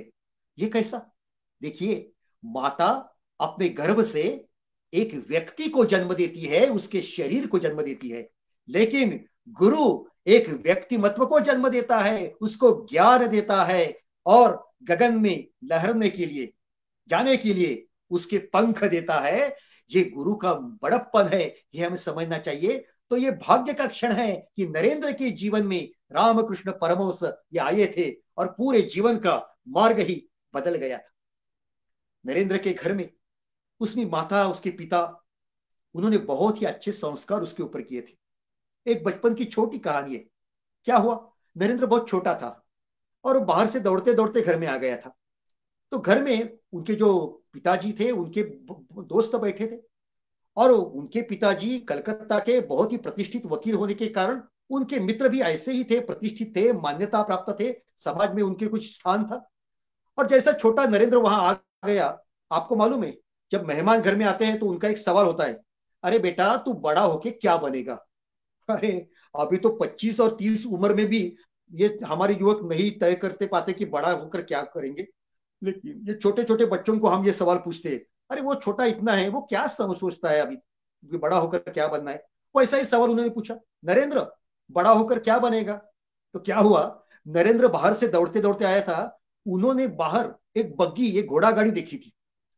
ये कैसा? देखिए, माता अपने गर्भ से एक व्यक्ति को जन्म देती है, उसके शरीर को जन्म देती है, लेकिन गुरु एक व्यक्तिमत्व को जन्म देता है, उसको ज्ञान देता है और गगन में लहरने के लिए, जाने के लिए उसके पंख देता है। ये गुरु का बड़प्पन है, ये हमें समझना चाहिए। तो ये भाग्य का क्षण है कि नरेंद्र के जीवन में रामकृष्ण परमहंस ये आए थे और पूरे जीवन का मार्ग ही बदल गया था। नरेंद्र के घर में उसकी माता, उसके पिता, उन्होंने बहुत ही अच्छे संस्कार उसके ऊपर किए थे। एक बचपन की छोटी कहानी है। क्या हुआ, नरेंद्र बहुत छोटा था और बाहर से दौड़ते दौड़ते घर में आ गया था। तो घर में उनके जो पिताजी थे, उनके दोस्त बैठे थे और उनके पिताजी कलकत्ता के बहुत ही प्रतिष्ठित वकील होने के कारण उनके मित्र भी ऐसे ही थे, प्रतिष्ठित थे, मान्यता प्राप्त थे, समाज में उनके कुछ स्थान था। और जैसा छोटा नरेंद्र वहां आ गया, आपको मालूम है, जब मेहमान घर में आते हैं तो उनका एक सवाल होता है, अरे बेटा, तू बड़ा होके क्या बनेगा? अरे, अभी तो 25 और 30 उम्र में भी ये हमारे युवक नहीं तय करते पाते कि बड़ा होकर क्या करेंगे। लेकिन ये छोटे छोटे बच्चों को हम ये सवाल पूछते हैं, अरे वो छोटा इतना है, वो क्या सोचता है अभी बड़ा होकर क्या बनना है? वो ऐसा ही सवाल उन्होंने पूछा, नरेंद्र बड़ा होकर क्या बनेगा? तो क्या हुआ, नरेंद्र बाहर से दौड़ते दौड़ते आया था, उन्होंने बाहर एक बग्गी, एक घोड़ा गाड़ी देखी थी।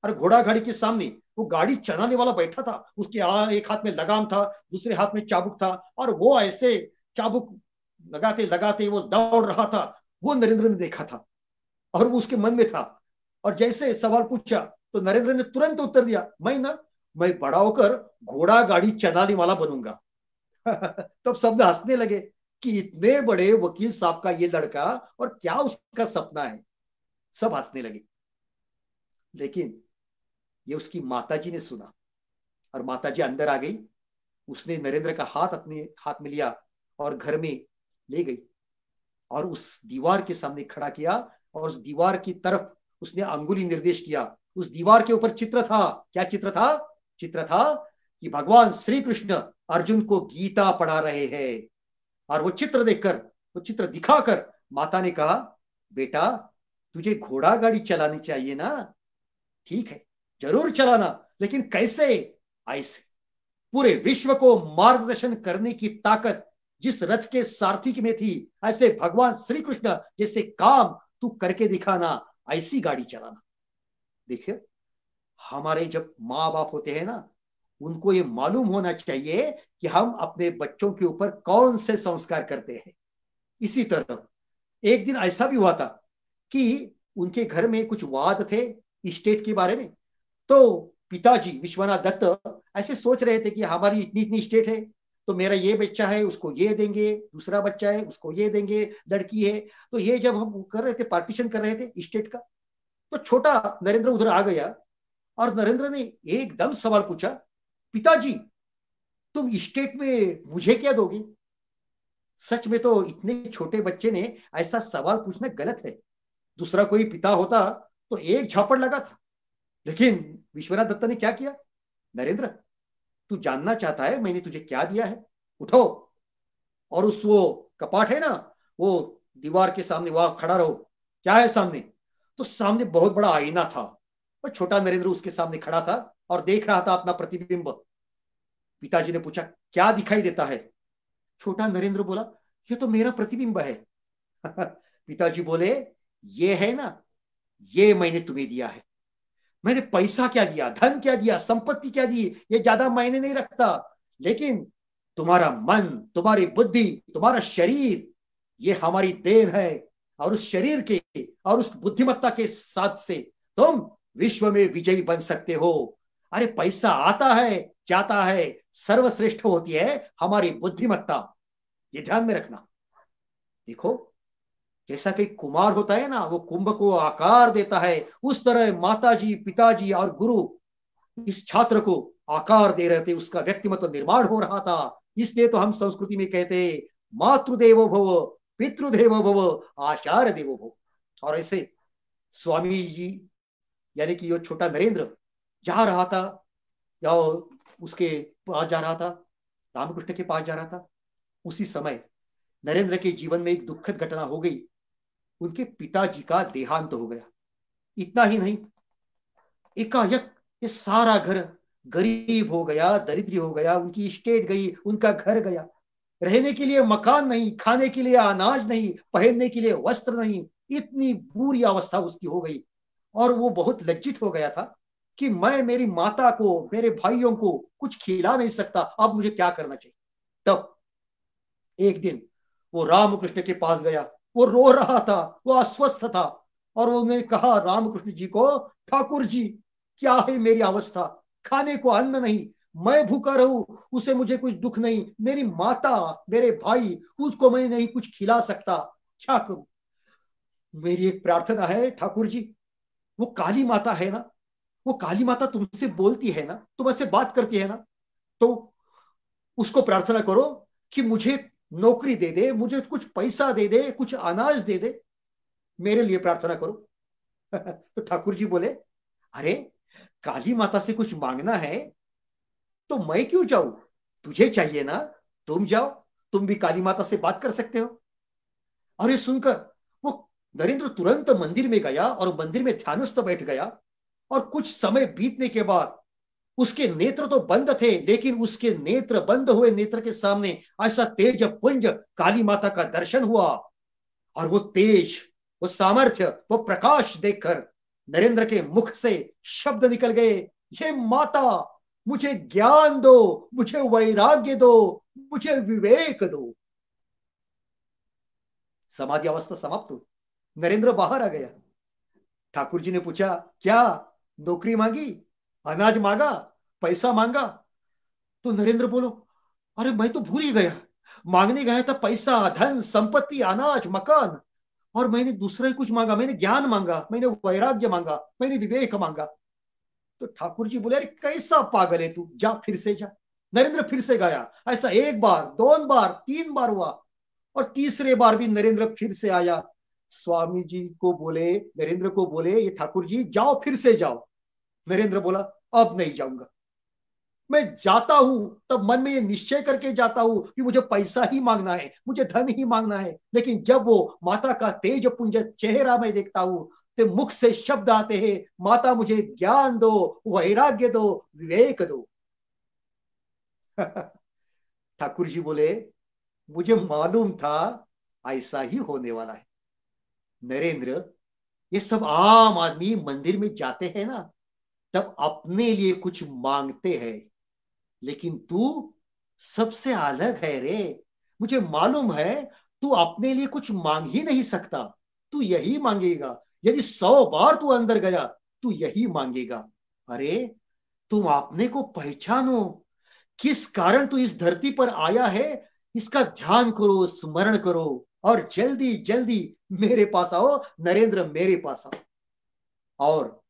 और घोड़ा गाड़ी के सामने वो गाड़ी चलाने वाला बैठा था, उसके एक हाथ में लगाम था, दूसरे हाथ में चाबुक था, और वो ऐसे चाबुक लगाते लगाते वो दौड़ रहा था। वो नरेंद्र ने देखा था और वो उसके मन में था। और जैसे सवाल पूछा तो नरेंद्र ने तुरंत उत्तर दिया, मैं बड़ा होकर घोड़ा गाड़ी चलाने वाला बनूंगा। तब तो सब हंसने लगे कि इतने बड़े वकील साहब का ये लड़का, और क्या उसका सपना है। सब हंसने लगे। लेकिन ये उसकी माताजी ने सुना और माताजी अंदर आ गई। उसने नरेंद्र का हाथ अपने हाथ में लिया और घर में ले गई और उस दीवार के सामने खड़ा किया और उस दीवार की तरफ उसने अंगुली निर्देश किया। उस दीवार के ऊपर चित्र था। क्या चित्र था? चित्र था कि भगवान श्री कृष्ण अर्जुन को गीता पढ़ा रहे हैं। और वो चित्र देखकर, वो चित्र दिखाकर माता ने कहा, बेटा, तुझे घोड़ा गाड़ी चलानी चाहिए ना? ठीक है, जरूर चलाना, लेकिन कैसे? ऐसे पूरे विश्व को मार्गदर्शन करने की ताकत जिस रथ के सारथी में थी, ऐसे भगवान श्री कृष्ण जैसे काम तू करके दिखाना, ऐसी गाड़ी चलाना। देखिए, हमारे जब माँ बाप होते हैं ना, उनको ये मालूम होना चाहिए कि हम अपने बच्चों के ऊपर कौन से संस्कार करते हैं। इसी तरह एक दिन ऐसा भी हुआ था कि उनके घर में कुछ वाद थे स्टेट के बारे में। तो पिताजी विश्वनाथ दत्त ऐसे सोच रहे थे कि हमारी इतनी इतनी स्टेट है, तो मेरा ये बच्चा है उसको ये देंगे, दूसरा बच्चा है उसको ये देंगे, लड़की है। तो ये जब हम कर रहे थे, पार्टीशन कर रहे थे स्टेट का, तो छोटा नरेंद्र उधर आ गया और नरेंद्र ने एकदम सवाल पूछा, पिताजी तुम स्टेट में मुझे क्या दोगे? सच में तो इतने छोटे बच्चे ने ऐसा सवाल पूछना गलत है। दूसरा कोई पिता होता तो एक झापड़ लगा था। लेकिन विश्वनाथ दत्ता ने क्या किया, नरेंद्र तू जानना चाहता है मैंने तुझे क्या दिया है? उठो और उस वो कपाट है ना, वो दीवार के सामने वहां खड़ा रहो। क्या है सामने? तो सामने बहुत बड़ा आईना था और छोटा नरेंद्र उसके सामने खड़ा था और देख रहा था अपना प्रतिबिंब। पिताजी ने पूछा, क्या दिखाई देता है? छोटा नरेंद्र बोला, ये तो मेरा प्रतिबिंब है। पिताजी बोले, ये है ना, ये मैंने तुम्हें दिया है। मैंने पैसा क्या दिया, धन क्या दिया, संपत्ति क्या दी, ये ज्यादा मायने नहीं रखता। लेकिन तुम्हारा मन, तुम्हारी बुद्धि, तुम्हारा शरीर, ये हमारी देन है। और उस शरीर के और उस बुद्धिमत्ता के साथ से तुम विश्व में विजयी बन सकते हो। अरे पैसा आता है जाता है, सर्वश्रेष्ठ होती है हमारी बुद्धिमत्ता। ये ध्यान में रखना। देखो, जैसा कि कुमार होता है ना, वो कुंभ को आकार देता है, उस तरह माताजी, पिताजी और गुरु इस छात्र को आकार दे रहे थे, उसका व्यक्तिमत्व निर्माण हो रहा था। इसलिए तो हम संस्कृति में कहते हैं, मातृदेवो भव, पितृदेवो भव, आचार्य देवो भव। और ऐसे स्वामी जी, यानी कि ये छोटा नरेंद्र जा रहा था, या उसके पास जा रहा था, रामकृष्ण के पास जा रहा था। उसी समय नरेंद्र के जीवन में एक दुखद घटना हो गई। उनके पिताजी का देहांत हो गया। इतना ही नहीं, एकाएक ये सारा घर गरीब हो गया, दरिद्री हो गया, उनकी स्टेट गई, उनका घर गया। रहने के लिए मकान नहीं, खाने के लिए अनाज नहीं, पहनने के लिए वस्त्र नहीं। इतनी बुरी अवस्था उसकी हो गई और वो बहुत लज्जित हो गया था कि मैं मेरी माता को, मेरे भाइयों को कुछ खिला नहीं सकता, अब मुझे क्या करना चाहिए। तब एक दिन वो रामकृष्ण के पास गया। वो रो रहा था, वो अस्वस्थ था। और उन्होंने कहा रामकृष्ण जी को, ठाकुर जी क्या है मेरी अवस्था, खाने को अन्न नहीं, मैं भूखा रहूं उसे मुझे कुछ दुख नहीं, मेरी माता, मेरे भाई, उसको मैं नहीं कुछ खिला सकता, क्या करूं? मेरी एक प्रार्थना है ठाकुर जी, वो काली माता है ना, वो काली माता तुमसे बोलती है ना, तुमसे बात करती है ना, तो उसको प्रार्थना करो कि मुझे नौकरी दे दे, मुझे कुछ पैसा दे दे, कुछ अनाज दे दे, मेरे लिए प्रार्थना करो। तो ठाकुर जी बोले, अरे काली माता से कुछ मांगना है तो मैं क्यों जाऊं, तुझे चाहिए ना, तुम जाओ, तुम भी काली माता से बात कर सकते हो। और ये सुनकर वो नरेंद्र तुरंत मंदिर में गया और मंदिर में ध्यानस्थ बैठ गया। और कुछ समय बीतने के बाद उसके नेत्र तो बंद थे, लेकिन उसके नेत्र, बंद हुए नेत्र के सामने ऐसा तेज पुंज काली माता का दर्शन हुआ। और वो तेज, वो सामर्थ्य, वो प्रकाश देखकर नरेंद्र के मुख से शब्द निकल गए, ये माता मुझे ज्ञान दो, मुझे वैराग्य दो, मुझे विवेक दो। समाधि अवस्था समाप्त हुई, नरेंद्र बाहर आ गया। ठाकुर जी ने पूछा, क्या नौकरी मांगी, अनाज मांगा, पैसा मांगा? तो नरेंद्र बोलो, अरे मैं तो भूल ही गया, मांगने गया था पैसा, धन, संपत्ति, अनाज, मकान, और मैंने दूसरा ही कुछ मांगा, मैंने ज्ञान मांगा, मैंने वैराग्य मांगा, मैंने विवेक मांगा। तो ठाकुर जी बोले, अरे कैसा पागल है तू, जा फिर से जा। नरेंद्र फिर से गया। ऐसा एक बार, दो बार, तीन बार हुआ और तीसरे बार भी नरेंद्र फिर से आया। स्वामी जी को बोले, नरेंद्र को बोले, ये ठाकुर जी जाओ, फिर से जाओ। नरेंद्र बोला, अब नहीं जाऊंगा। मैं जाता हूं तब मन में ये निश्चय करके जाता हूं कि मुझे पैसा ही मांगना है, मुझे धन ही मांगना है। लेकिन जब वो माता का तेज पुंज चेहरा मैं देखता हूं तो मुख से शब्द आते हैं, माता मुझे ज्ञान दो, वैराग्य दो, विवेक दो। ठाकुर जी बोले, मुझे मालूम था ऐसा ही होने वाला है। नरेंद्र, ये सब आम आदमी मंदिर में जाते हैं ना, तब अपने लिए कुछ मांगते हैं, लेकिन तू सबसे अलग है रे। मुझे मालूम है तू अपने लिए कुछ मांग ही नहीं सकता, तू यही मांगेगा। यदि 100 बार तू अंदर गया, तू यही मांगेगा। अरे तुम अपने को पहचानो, किस कारण तू इस धरती पर आया है, इसका ध्यान करो, स्मरण करो, और जल्दी जल्दी मेरे पास आओ नरेंद्र, मेरे पास आओ। और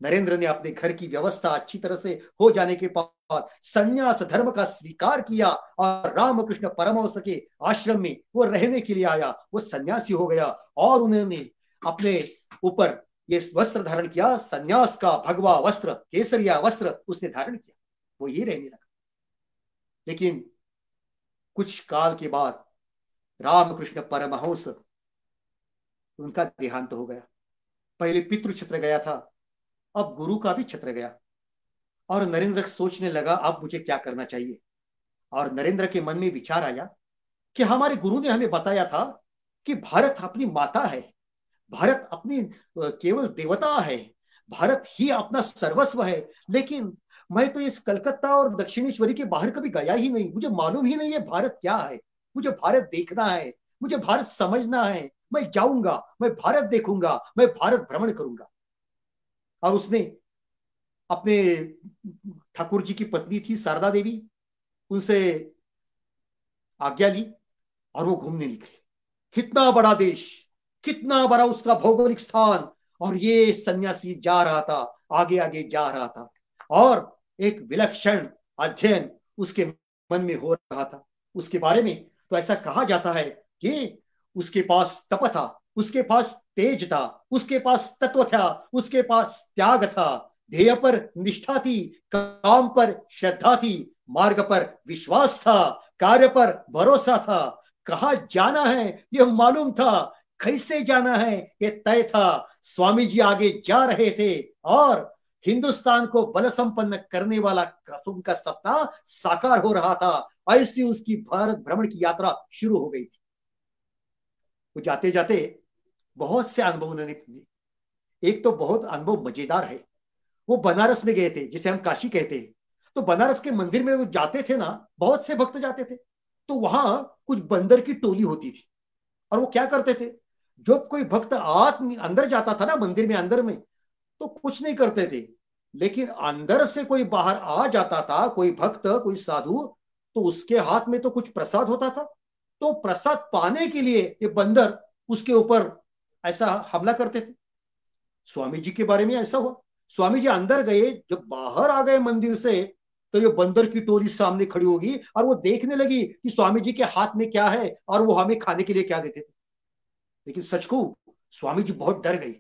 नरेंद्र ने अपने घर की व्यवस्था अच्छी तरह से हो जाने के बाद संन्यास धर्म का स्वीकार किया और रामकृष्ण परमहंस के आश्रम में वो रहने के लिए आया। वो सन्यासी हो गया और उन्होंने अपने ऊपर ये वस्त्र धारण किया, सन्यास का भगवा वस्त्र, केसरिया वस्त्र उसने धारण किया। वो ये रहने लगा। लेकिन कुछ काल के बाद रामकृष्ण परमहंस, उनका देहांत हो गया। पहले पितृ छत्र गया था, अब गुरु का भी छत्र गया। और नरेंद्र सोचने लगा अब मुझे क्या करना चाहिए। और नरेंद्र के मन में विचार आया कि हमारे गुरु ने हमें बताया था कि भारत अपनी माता है, भारत अपनी केवल देवता है, भारत ही अपना सर्वस्व है। लेकिन मैं तो इस कलकत्ता और दक्षिणेश्वरी के बाहर कभी गया ही नहीं, मुझे मालूम ही नहीं है भारत क्या है। मुझे भारत देखना है, मुझे भारत समझना है। मैं जाऊंगा, मैं भारत देखूंगा, मैं भारत भ्रमण करूंगा। और उसने अपने ठाकुर जी की पत्नी थी शारदा देवी, उनसे आज्ञा ली और वो घूमने निकले। कितना बड़ा देश, कितना बड़ा उसका भौगोलिक स्थान, और ये सन्यासी जा रहा था, आगे आगे जा रहा था। और एक विलक्षण अध्ययन उसके मन में हो रहा था। उसके बारे में तो ऐसा कहा जाता है कि उसके पास तप था, उसके पास तेज था, उसके पास तत्व था, उसके पास त्याग था, ध्येय पर निष्ठा थी, काम पर श्रद्धा थी, मार्ग पर विश्वास था, कार्य पर भरोसा था। कहा जाना है यह मालूम था, कैसे जाना है यह तय था। स्वामी जी आगे जा रहे थे और हिंदुस्तान को बल संपन्न करने वाला उनका सपना साकार हो रहा था। ऐसी उसकी भारत भ्रमण की यात्रा शुरू हो गई थी। वो जाते जाते बहुत से अनुभव उन्होंने किए। एक तो बहुत अनुभव मजेदार है। वो बनारस में गए थे, जिसे हम काशी कहते हैं। तो बनारस के मंदिर में वो जाते थे ना, बहुत से भक्त जाते थे। तो वहां कुछ बंदर की टोली होती थी। और वो क्या करते थे, जब कोई भक्त अंदर जाता था ना मंदिर में अंदर में, तो कुछ नहीं करते थे। लेकिन अंदर से कोई बाहर आ जाता था, कोई भक्त, कोई साधु, तो उसके हाथ में तो कुछ प्रसाद होता था। तो प्रसाद पाने के लिए ये बंदर उसके ऊपर ऐसा हमला करते थे। स्वामी जी के बारे में ऐसा हुआ। स्वामी जी अंदर गए, जब बाहर आ गए मंदिर से, तो ये बंदर की टोली सामने खड़ी होगी और वो देखने लगी कि स्वामी जी के हाथ में क्या है और वो हमें खाने के लिए क्या देते थे। लेकिन सच को स्वामी जी बहुत डर गई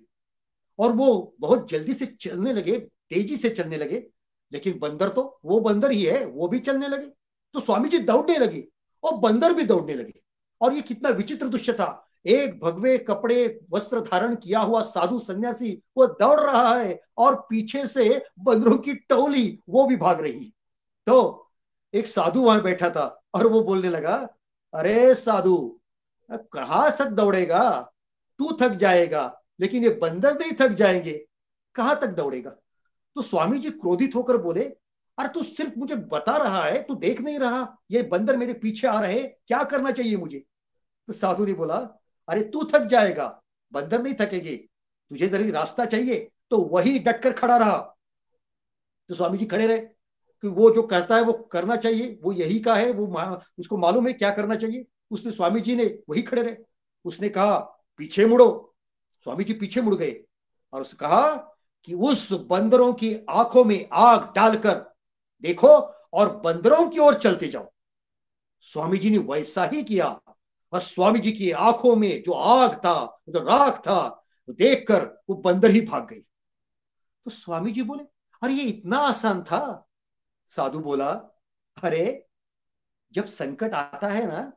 और वो बहुत जल्दी से चलने लगे, तेजी से चलने लगे। लेकिन बंदर तो वो बंदर ही है, वो भी चलने लगे। तो स्वामी जी दौड़ने लगे और बंदर भी दौड़ने लगे। और ये कितना विचित्र दृश्य था। एक भगवे कपड़े वस्त्र धारण किया हुआ साधु सन्यासी वो दौड़ रहा है और पीछे से बंदरों की टोली वो भी भाग रही है। तो एक साधु वहां बैठा था और वो बोलने लगा, अरे साधु, कहां तक दौड़ेगा, तू थक जाएगा, लेकिन ये बंदर नहीं थक जाएंगे, कहां तक दौड़ेगा। तो स्वामी जी क्रोधित होकर बोले, अरे तू सिर्फ मुझे बता रहा है, तू देख नहीं रहा ये बंदर मेरे पीछे आ रहे, क्या करना चाहिए मुझे। तो साधु ने बोला, अरे तू थक जाएगा, बंदर नहीं थकेंगे, तुझे जरा रास्ता चाहिए तो वही डटकर खड़ा रहा। तो स्वामी जी खड़े रहे कि वो जो कहता है वो करना चाहिए, वो यही का है, वो उसको मालूम है क्या करना चाहिए। उसने स्वामी जी ने वही खड़े रहे। उसने कहा, पीछे मुड़ो। स्वामी जी पीछे मुड़ गए और उसने कहा कि उस बंदरों की आंखों में आग डालकर देखो और बंदरों की ओर चलते जाओ। स्वामी जी ने वैसा ही किया और स्वामी जी की आंखों में जो आग था, जो राख था, देखकर वो बंदर ही भाग गई। तो स्वामी जी बोले, अरे ये इतना आसान था। साधु बोला, अरे जब संकट आता है ना,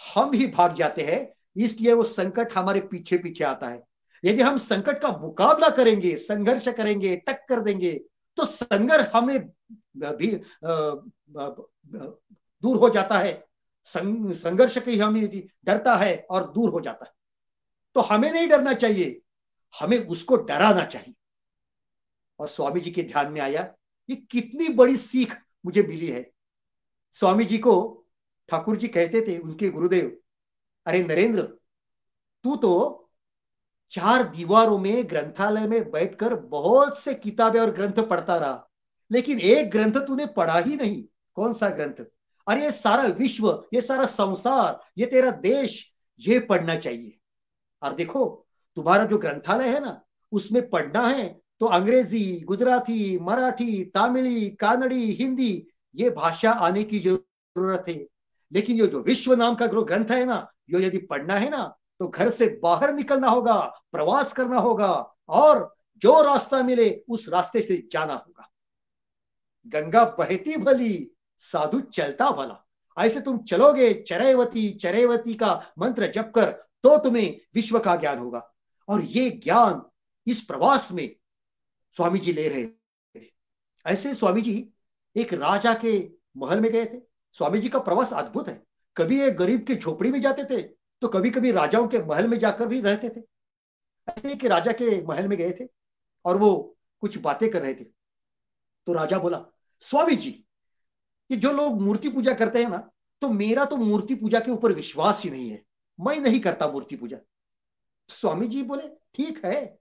हम ही भाग जाते हैं, इसलिए वो संकट हमारे पीछे पीछे आता है। यदि हम संकट का मुकाबला करेंगे, संघर्ष करेंगे, टक्कर देंगे, तो संघर्ष हमें भी दूर हो जाता है। संघर्ष की हमें डरता है और दूर हो जाता है। तो हमें नहीं डरना चाहिए, हमें उसको डराना चाहिए। और स्वामी जी के ध्यान में आया, ये कितनी बड़ी सीख मुझे मिली है। स्वामी जी को ठाकुर जी कहते थे, उनके गुरुदेव, अरे नरेंद्र, तू तो चार दीवारों में ग्रंथालय में बैठकर बहुत से किताबें और ग्रंथ पढ़ता रहा, लेकिन एक ग्रंथ तूने पढ़ा ही नहीं। कौन सा ग्रंथ? अरे ये सारा विश्व, ये सारा संसार, ये तेरा देश, ये पढ़ना चाहिए। और देखो, तुम्हारा जो ग्रंथालय है ना, उसमें पढ़ना है तो अंग्रेजी, गुजराती, मराठी, तमिली, कानड़ी, हिंदी, ये भाषा आने की जरूरत है। लेकिन ये जो विश्व नाम का ग्रंथ है ना, यो यदि पढ़ना है ना, तो घर से बाहर निकलना होगा, प्रवास करना होगा, और जो रास्ता मिले उस रास्ते से जाना होगा। गंगा बहती भली, साधु चलता भला। ऐसे तुम चलोगे, चरैवती चरैवती का मंत्र जप कर, तो तुम्हें विश्व का ज्ञान होगा। और ये ज्ञान इस प्रवास में स्वामी जी ले रहे थे। ऐसे स्वामी जी एक राजा के महल में गए थे। स्वामी जी का प्रवास अद्भुत है। कभी एक गरीब की झोपड़ी में जाते थे, तो कभी कभी राजाओं के महल में जाकर भी रहते थे। ऐसे एक राजा के महल में गए थे और वो कुछ बातें कर रहे थे। तो राजा बोला, स्वामी जी, ये जो लोग मूर्ति पूजा करते हैं ना, तो मेरा तो मूर्ति पूजा के ऊपर विश्वास ही नहीं है, मैं नहीं करता मूर्ति पूजा। तो स्वामी जी बोले, ठीक है,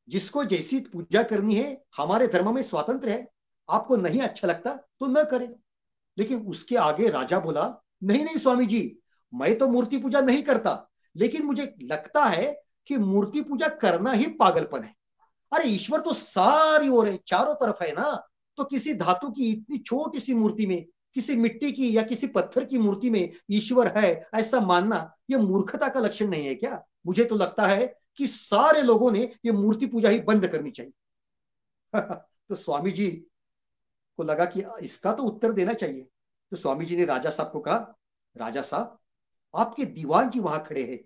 जिसको जैसी पूजा करनी है, हमारे धर्म में स्वातंत्र है, आपको नहीं अच्छा लगता तो न करें। लेकिन उसके आगे राजा बोला, नहीं नहीं स्वामी जी, मैं तो मूर्ति पूजा नहीं करता, लेकिन मुझे लगता है कि मूर्ति पूजा करना ही पागलपन है। अरे ईश्वर तो सारी ओर है, चारों तरफ है ना। तो किसी धातु की इतनी छोटी सी मूर्ति में, किसी मिट्टी की या किसी पत्थर की मूर्ति में ईश्वर है, ऐसा मानना यह मूर्खता का लक्षण नहीं है क्या? मुझे तो लगता है कि सारे लोगों ने यह मूर्ति पूजा ही बंद करनी चाहिए। तो स्वामी जी को लगा कि इसका तो उत्तर देना चाहिए। तो स्वामी जी ने राजा साहब को कहा, राजा साहब, आपके दीवान जी वहां खड़े हैं,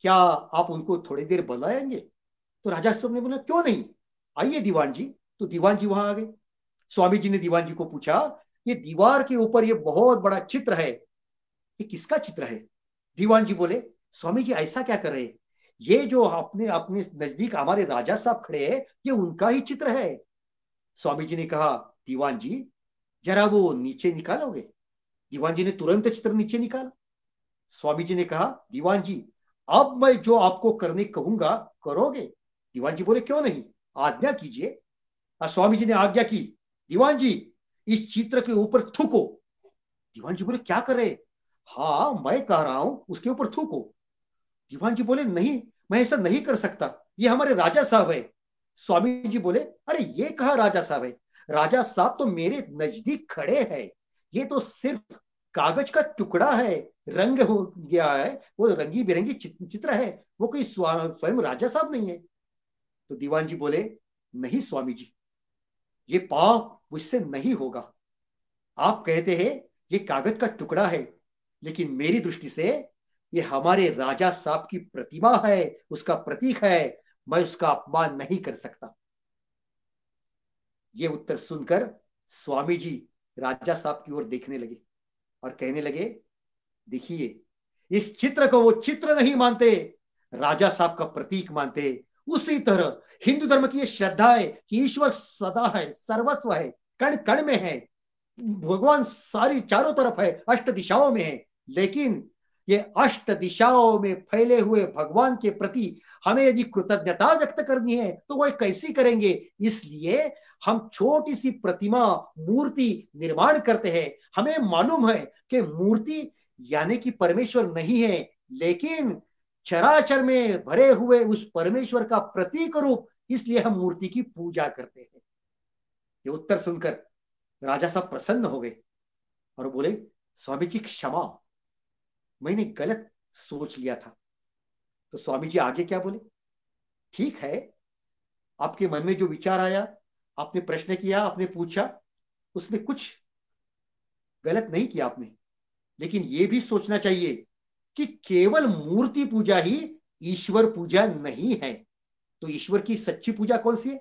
क्या आप उनको थोड़ी देर बुलाएंगे? तो राजा साहब ने बोला, क्यों नहीं, आइए दीवान जी। तो दीवान जी वहां आ गए। स्वामी जी ने दीवान जी को पूछा, ये दीवार के ऊपर ये बहुत बड़ा चित्र है, ये किसका चित्र है? दीवान जी बोले, स्वामी जी ऐसा क्या कर रहे हैं, ये जो अपने अपने नजदीक हमारे राजा साहब खड़े हैं, ये उनका ही चित्र है। स्वामी जी ने कहा, दीवान जी, जरा वो नीचे निकालोगे? दीवान जी ने तुरंत चित्र नीचे निकाला। स्वामी जी ने कहा, दीवान जी, अब मैं जो आपको करने कहूंगा करोगे? दीवान जी बोले, क्यों नहीं, आज्ञा कीजिए। स्वामी जी ने आज्ञा की, दीवान जी, इस चित्र के ऊपर थूको। दीवान जी बोले, क्या कर रहे? हाँ, मैं कह रहा हूं उसके ऊपर थूको। दीवान जी बोले, नहीं, मैं ऐसा नहीं कर सकता, ये हमारे राजा साहब है। स्वामी जी बोले, अरे ये कहा राजा साहब है, राजा साहब तो मेरे नजदीक खड़े हैं, ये तो सिर्फ कागज का टुकड़ा है, रंग हो गया है, वो रंगी बिरंगी चित्र है, वो कोई स्वयं राजा साहब नहीं है। तो दीवान जी बोले, नहीं स्वामी जी, ये पाप मुझसे नहीं होगा। आप कहते हैं ये कागज का टुकड़ा है, लेकिन मेरी दृष्टि से ये हमारे राजा साहब की प्रतिमा है, उसका प्रतीक है, मैं उसका अपमान नहीं कर सकता। ये उत्तर सुनकर स्वामी जी राजा साहब की ओर देखने लगे और कहने लगे, देखिए, इस चित्र को वो चित्र नहीं मानते, राजा साहब का प्रतीक मानते। उसी तरह हिंदू धर्म की ये श्रद्धा है कि ईश्वर सदा है, सर्वस्व है, कण कण में है, भगवान सारी चारों तरफ है, अष्ट दिशाओं में है। लेकिन ये अष्ट दिशाओं में फैले हुए भगवान के प्रति हमें यदि कृतज्ञता व्यक्त करनी है तो वह कैसी करेंगे? इसलिए हम छोटी सी प्रतिमा, मूर्ति निर्माण करते हैं। हमें मालूम है कि मूर्ति यानी कि परमेश्वर नहीं है, लेकिन चराचर में भरे हुए उस परमेश्वर का प्रतीक रूप, इसलिए हम मूर्ति की पूजा करते हैं। ये उत्तर सुनकर राजा साहब प्रसन्न हो गए और बोले, स्वामी जी क्षमा, मैंने गलत सोच लिया था। तो स्वामी जी आगे क्या बोले, ठीक है, आपके मन में जो विचार आया, आपने प्रश्न किया, आपने पूछा, उसमें कुछ गलत नहीं किया आपने, लेकिन यह भी सोचना चाहिए कि केवल मूर्ति पूजा ही ईश्वर पूजा नहीं है। तो ईश्वर की सच्ची पूजा कौन सी है?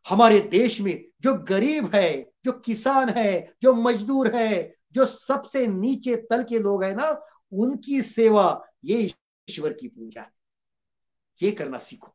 हमारे देश में जो गरीब है, जो किसान है, जो मजदूर है, जो सबसे नीचे तल के लोग हैं ना, उनकी सेवा, ये ईश्वर की पूजा है। ये करना सीखो।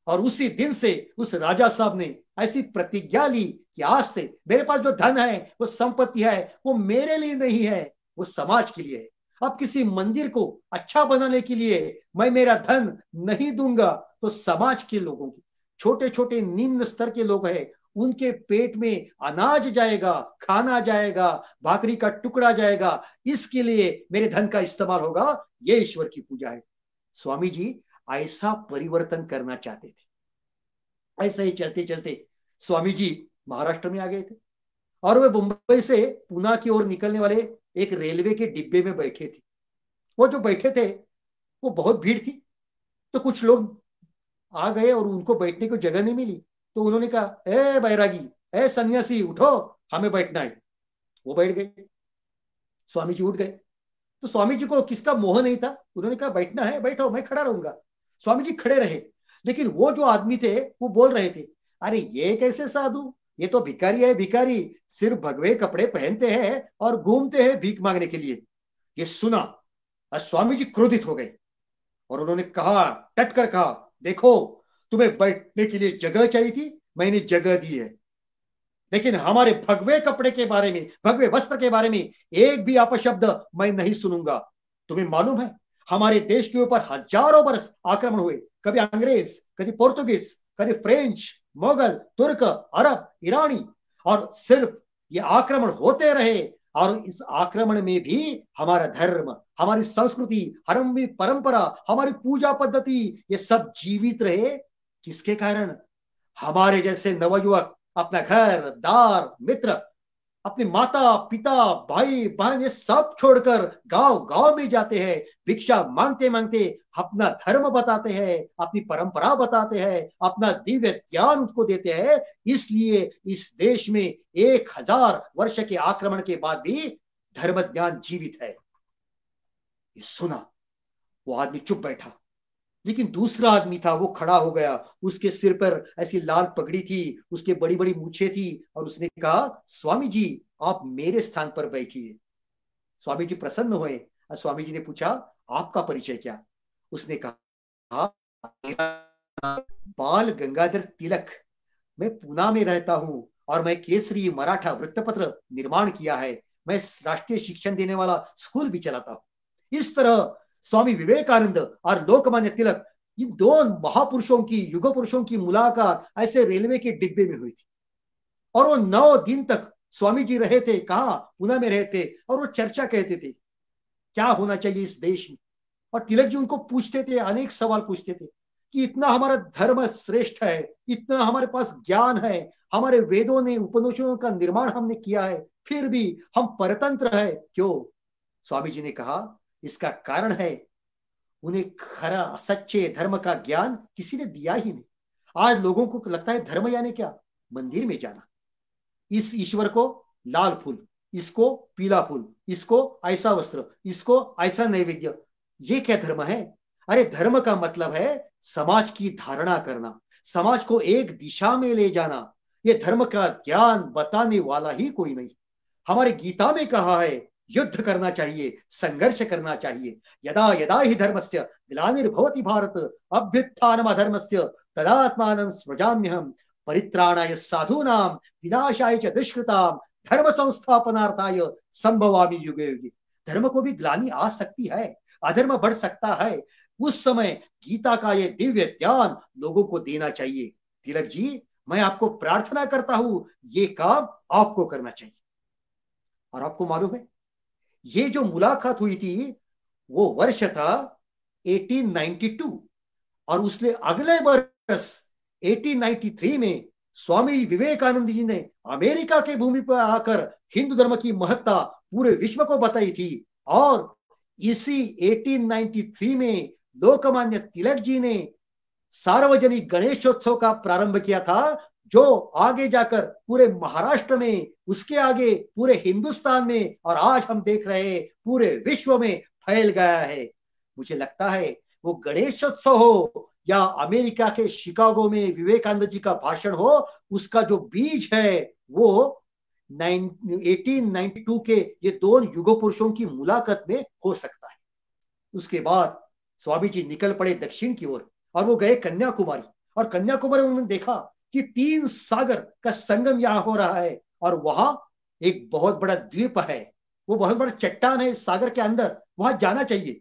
और उसी दिन से उस राजा साहब ने ऐसी प्रतिज्ञा ली कि आज से मेरे पास जो धन है, वो संपत्ति है, वो मेरे लिए नहीं है, वो समाज के लिए है। अब किसी मंदिर को अच्छा बनाने के लिए मैं मेरा धन नहीं दूंगा, तो समाज के लोगों की, छोटे छोटे निम्न स्तर के लोग हैं, उनके पेट में अनाज जाएगा, खाना जाएगा, भाकरी का टुकड़ा जाएगा, इसके लिए मेरे धन का इस्तेमाल होगा, ये ईश्वर की पूजा है। स्वामी जी ऐसा परिवर्तन करना चाहते थे। ऐसे ही चलते चलते स्वामी जी महाराष्ट्र में आ गए थे और वे मुंबई से पुणे की ओर निकलने वाले एक रेलवे के डिब्बे में बैठे थे। वो जो बैठे थे, वो बहुत भीड़ थी, तो कुछ लोग आ गए और उनको बैठने को जगह नहीं मिली, तो उन्होंने कहा, ए बैरागी, ए सन्यासी, उठो, हमें बैठना है। वो बैठ गए, स्वामी जी उठ गए। तो स्वामी जी को किसका मोह नहीं था, उन्होंने कहा बैठना है, बैठो, मैं खड़ा रहूंगा। स्वामी जी खड़े रहे, लेकिन वो जो आदमी थे वो बोल रहे थे, अरे ये कैसे साधु, ये तो भिखारी है, भिखारी, सिर्फ भगवे कपड़े पहनते हैं और घूमते हैं भीख मांगने के लिए। ये सुना और स्वामी जी क्रोधित हो गए और उन्होंने कहा, टट कर कहा, देखो, तुम्हें बैठने के लिए जगह चाहिए थी, मैंने जगह दी है, लेकिन हमारे भगवे कपड़े के बारे में, भगवे वस्त्र के बारे में एक भी अपशब्द मैं नहीं सुनूंगा। तुम्हें मालूम है, हमारे देश के ऊपर हजारों वर्ष आक्रमण हुए, कभी अंग्रेज, कभी पोर्तुगीज, कभी फ्रेंच, मुगल, तुर्क, अरब, ईरानी, और सिर्फ ये आक्रमण होते रहे, और इस आक्रमण में भी हमारा धर्म, हमारी संस्कृति, हमारी परंपरा, हमारी पूजा पद्धति, ये सब जीवित रहे। किसके कारण? हमारे जैसे नवयुवक अपना घर दार, मित्र, अपने माता पिता, भाई बहन, ये सब छोड़कर गांव गांव में जाते हैं, भिक्षा मांगते मांगते अपना धर्म बताते हैं, अपनी परंपरा बताते हैं, अपना दिव्य ज्ञान उसको देते हैं। इसलिए इस देश में 1000 वर्ष के आक्रमण के बाद भी धर्म ज्ञान जीवित है। ये सुना, वो आदमी चुप बैठा, लेकिन दूसरा आदमी था, वो खड़ा हो गया। उसके सिर पर ऐसी लाल पगड़ी थी, उसके बड़ी बड़ी मूछें थी, और उसने कहा, स्वामी जी आप मेरे स्थान पर बैठिए। स्वामी जी प्रसन्न हुए और स्वामी जी ने पूछा, आपका परिचय क्या? उसने कहा, मेरा नाम बाल गंगाधर तिलक, मैं पूना में रहता हूं और मैं केसरी मराठा वृत्तपत्र निर्माण किया है, मैं राष्ट्रीय शिक्षण देने वाला स्कूल भी चलाता हूं। इस तरह स्वामी विवेकानंद और लोकमान्य तिलक, इन दो महापुरुषों की, युग पुरुषों की मुलाकात ऐसे रेलवे के डिब्बे में हुई थी। और वो 9 दिन तक स्वामी जी रहे थे, कहा, पुणे में रहे थे, और वो चर्चा कहते थे क्या होना चाहिए इस देश में। और तिलक जी उनको पूछते थे, अनेक सवाल पूछते थे कि इतना हमारा धर्म श्रेष्ठ है, इतना हमारे पास ज्ञान है, हमारे वेदों ने, उपनिषदों का निर्माण हमने किया है, फिर भी हम परतंत्र है क्यों? स्वामी जी ने कहा, इसका कारण है उन्हें खरा सच्चे धर्म का ज्ञान किसी ने दिया ही नहीं। आज लोगों को लगता है धर्म यानी क्या? मंदिर में जाना, इस ईश्वर को लाल फूल, इसको पीला फूल, इसको ऐसा वस्त्र, इसको ऐसा नैवेद्य, ये क्या धर्म है? अरे धर्म का मतलब है समाज की धारणा करना, समाज को एक दिशा में ले जाना। ये धर्म का ज्ञान बताने वाला ही कोई नहीं। हमारे गीता में कहा है, युद्ध करना चाहिए, संघर्ष करना चाहिए। यदा यदा ही धर्मस्य ग्लानिर्भवति भारत अभ्युत्थानम अधर्मस्य तदात्मानं सृजाम्यहम् परित्राणाय साधूनां विनाशाय च दुष्कृतां धर्म संस्थापनार्थाय संभवामि युगे युगे। धर्म को भी ग्लानि आ सकती है, अधर्म बढ़ सकता है, उस समय गीता का ये दिव्य ज्ञान लोगों को देना चाहिए। तिलक जी, मैं आपको प्रार्थना करता हूं, ये काम आपको करना चाहिए। और आपको मालूम है, ये जो मुलाकात हुई थी वो वर्ष था 1892, और उसने अगले वर्ष 1893 में स्वामी विवेकानंद जी ने अमेरिका के भूमि पर आकर हिंदू धर्म की महत्ता पूरे विश्व को बताई थी। और इसी 1893 में लोकमान्य तिलक जी ने सार्वजनिक गणेशोत्सव का प्रारंभ किया था, जो आगे जाकर पूरे महाराष्ट्र में, उसके आगे पूरे हिंदुस्तान में, और आज हम देख रहे हैं पूरे विश्व में फैल गया है। मुझे लगता है वो गणेशोत्सव हो या अमेरिका के शिकागो में विवेकानंद जी का भाषण हो, उसका जो बीज है वो 1892 के ये दोनों युग पुरुषों की मुलाकात में हो सकता है। उसके बाद स्वामी जी निकल पड़े दक्षिण की ओर, और वो गए कन्याकुमारी। और कन्याकुमारी में उन्होंने देखा कि 3 सागर का संगम यहां हो रहा है, और वहां एक बहुत बड़ा द्वीप है, वो बहुत बड़ा चट्टान है सागर के अंदर, वहां जाना चाहिए।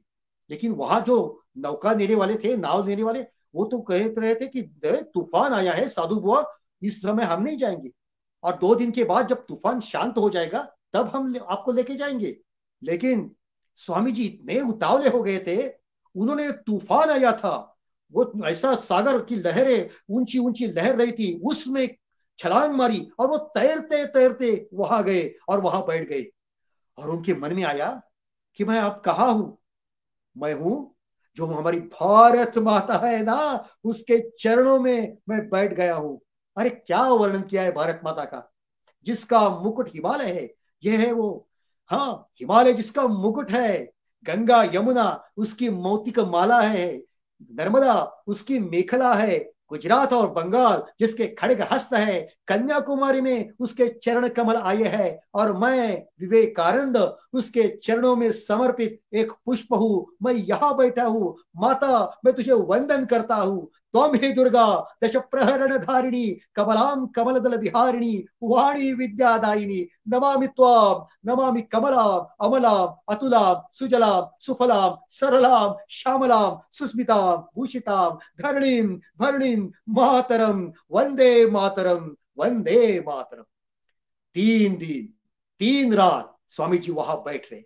लेकिन वहां जो नौका लेने वाले थे, नाव लेने वाले, वो तो कह रहे थे कि तूफान आया है साधु बुआ, इस समय हम नहीं जाएंगे, और 2 दिन के बाद जब तूफान शांत हो जाएगा तब हम आपको लेके जाएंगे। लेकिन स्वामी जी इतने उतावले हो गए थे, उन्होंने, तूफान आया था, वो ऐसा सागर की लहरें, ऊंची ऊंची लहर रही थी, उसमें छलांग मारी और वो तैरते तैरते वहां गए और वहां बैठ गए। और उनके मन में आया कि मैं अब कहा हूं, मैं हूं जो हमारी भारत माता है ना, उसके चरणों में मैं बैठ गया हूं। अरे क्या वर्णन किया है भारत माता का, जिसका मुकुट हिमालय है, ये है वो। हाँ, हिमालय जिसका मुकुट है, गंगा यमुना उसकी मोती का माला है, नर्मदा उसकी मेखला है, गुजरात और बंगाल जिसके खड़ग हस्त है, कन्याकुमारी में उसके चरण कमल आए हैं, और मैं विवेकानंद उसके चरणों में समर्पित एक पुष्प हूं। मैं यहां बैठा हूं, माता मैं तुझे वंदन करता हूं। त्वं ही दुर्गा दश प्रहरण धारिणी, कमलाम कमल दल विहारिणी, वाणी विद्यादायिनी, नमामि त्वाम, नमामि कमलाम अमलाम अतुलाम सुजलाम सुफलाम सरलाम श्यामलाम सुस्मिताम भूषिताम धरणीम भरणीम मातरम, वंदे मातरम, वंदे मातरम। 3 दिन 3 रात स्वामी जी वहां बैठ रहे,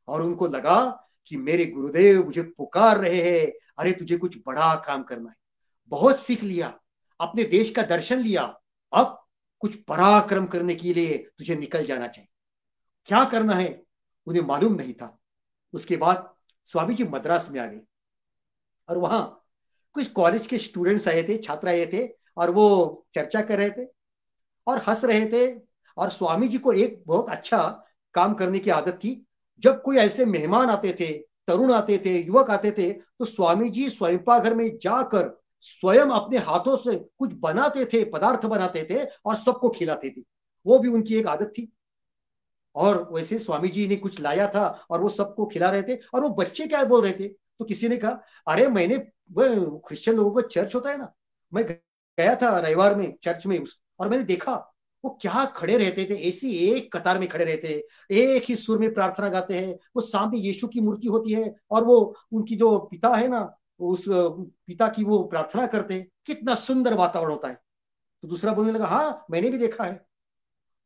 और उनको लगा कि मेरे गुरुदेव मुझे पुकार रहे हैं, अरे तुझे कुछ बड़ा काम करना है, बहुत सीख लिया, अपने देश का दर्शन लिया, अब कुछ पराक्रम करने के लिए तुझे निकल जाना चाहिए। क्या करना है उन्हें मालूम नहीं था। उसके बाद स्वामी जी मद्रास में आ गए, और वहां कुछ कॉलेज के स्टूडेंट्स आए थे, छात्र आए थे, और वो चर्चा कर रहे थे और हंस रहे थे। और स्वामी जी को एक बहुत अच्छा काम करने की आदत थी। जब कोई ऐसे मेहमान आते थे, तरुण आते थे, युवक आते थे, तो स्वामी जी स्वयं घर में जाकर स्वयं अपने हाथों से कुछ बनाते थे, पदार्थ बनाते थे और सबको खिलाते थे। वो भी उनकी एक आदत थी। और वैसे स्वामी जी ने कुछ लाया था और वो सबको खिला रहे थे, और वो बच्चे क्या बोल रहे थे, तो किसी ने कहा, अरे मैंने, वो क्रिश्चियन लोगों का चर्च होता है ना, मैं गया था रविवार में चर्च में, और मैंने देखा वो क्या खड़े रहते थे, ऐसी एक कतार में खड़े रहते हैं, एक ही सुर में प्रार्थना गाते हैं, वो सामने यीशु की मूर्ति होती है, और वो उनकी जो पिता है ना, उस पिता की वो प्रार्थना करते हैं, कितना सुंदर वातावरण होता है। तो दूसरा बोलने लगा, हाँ मैंने भी देखा है।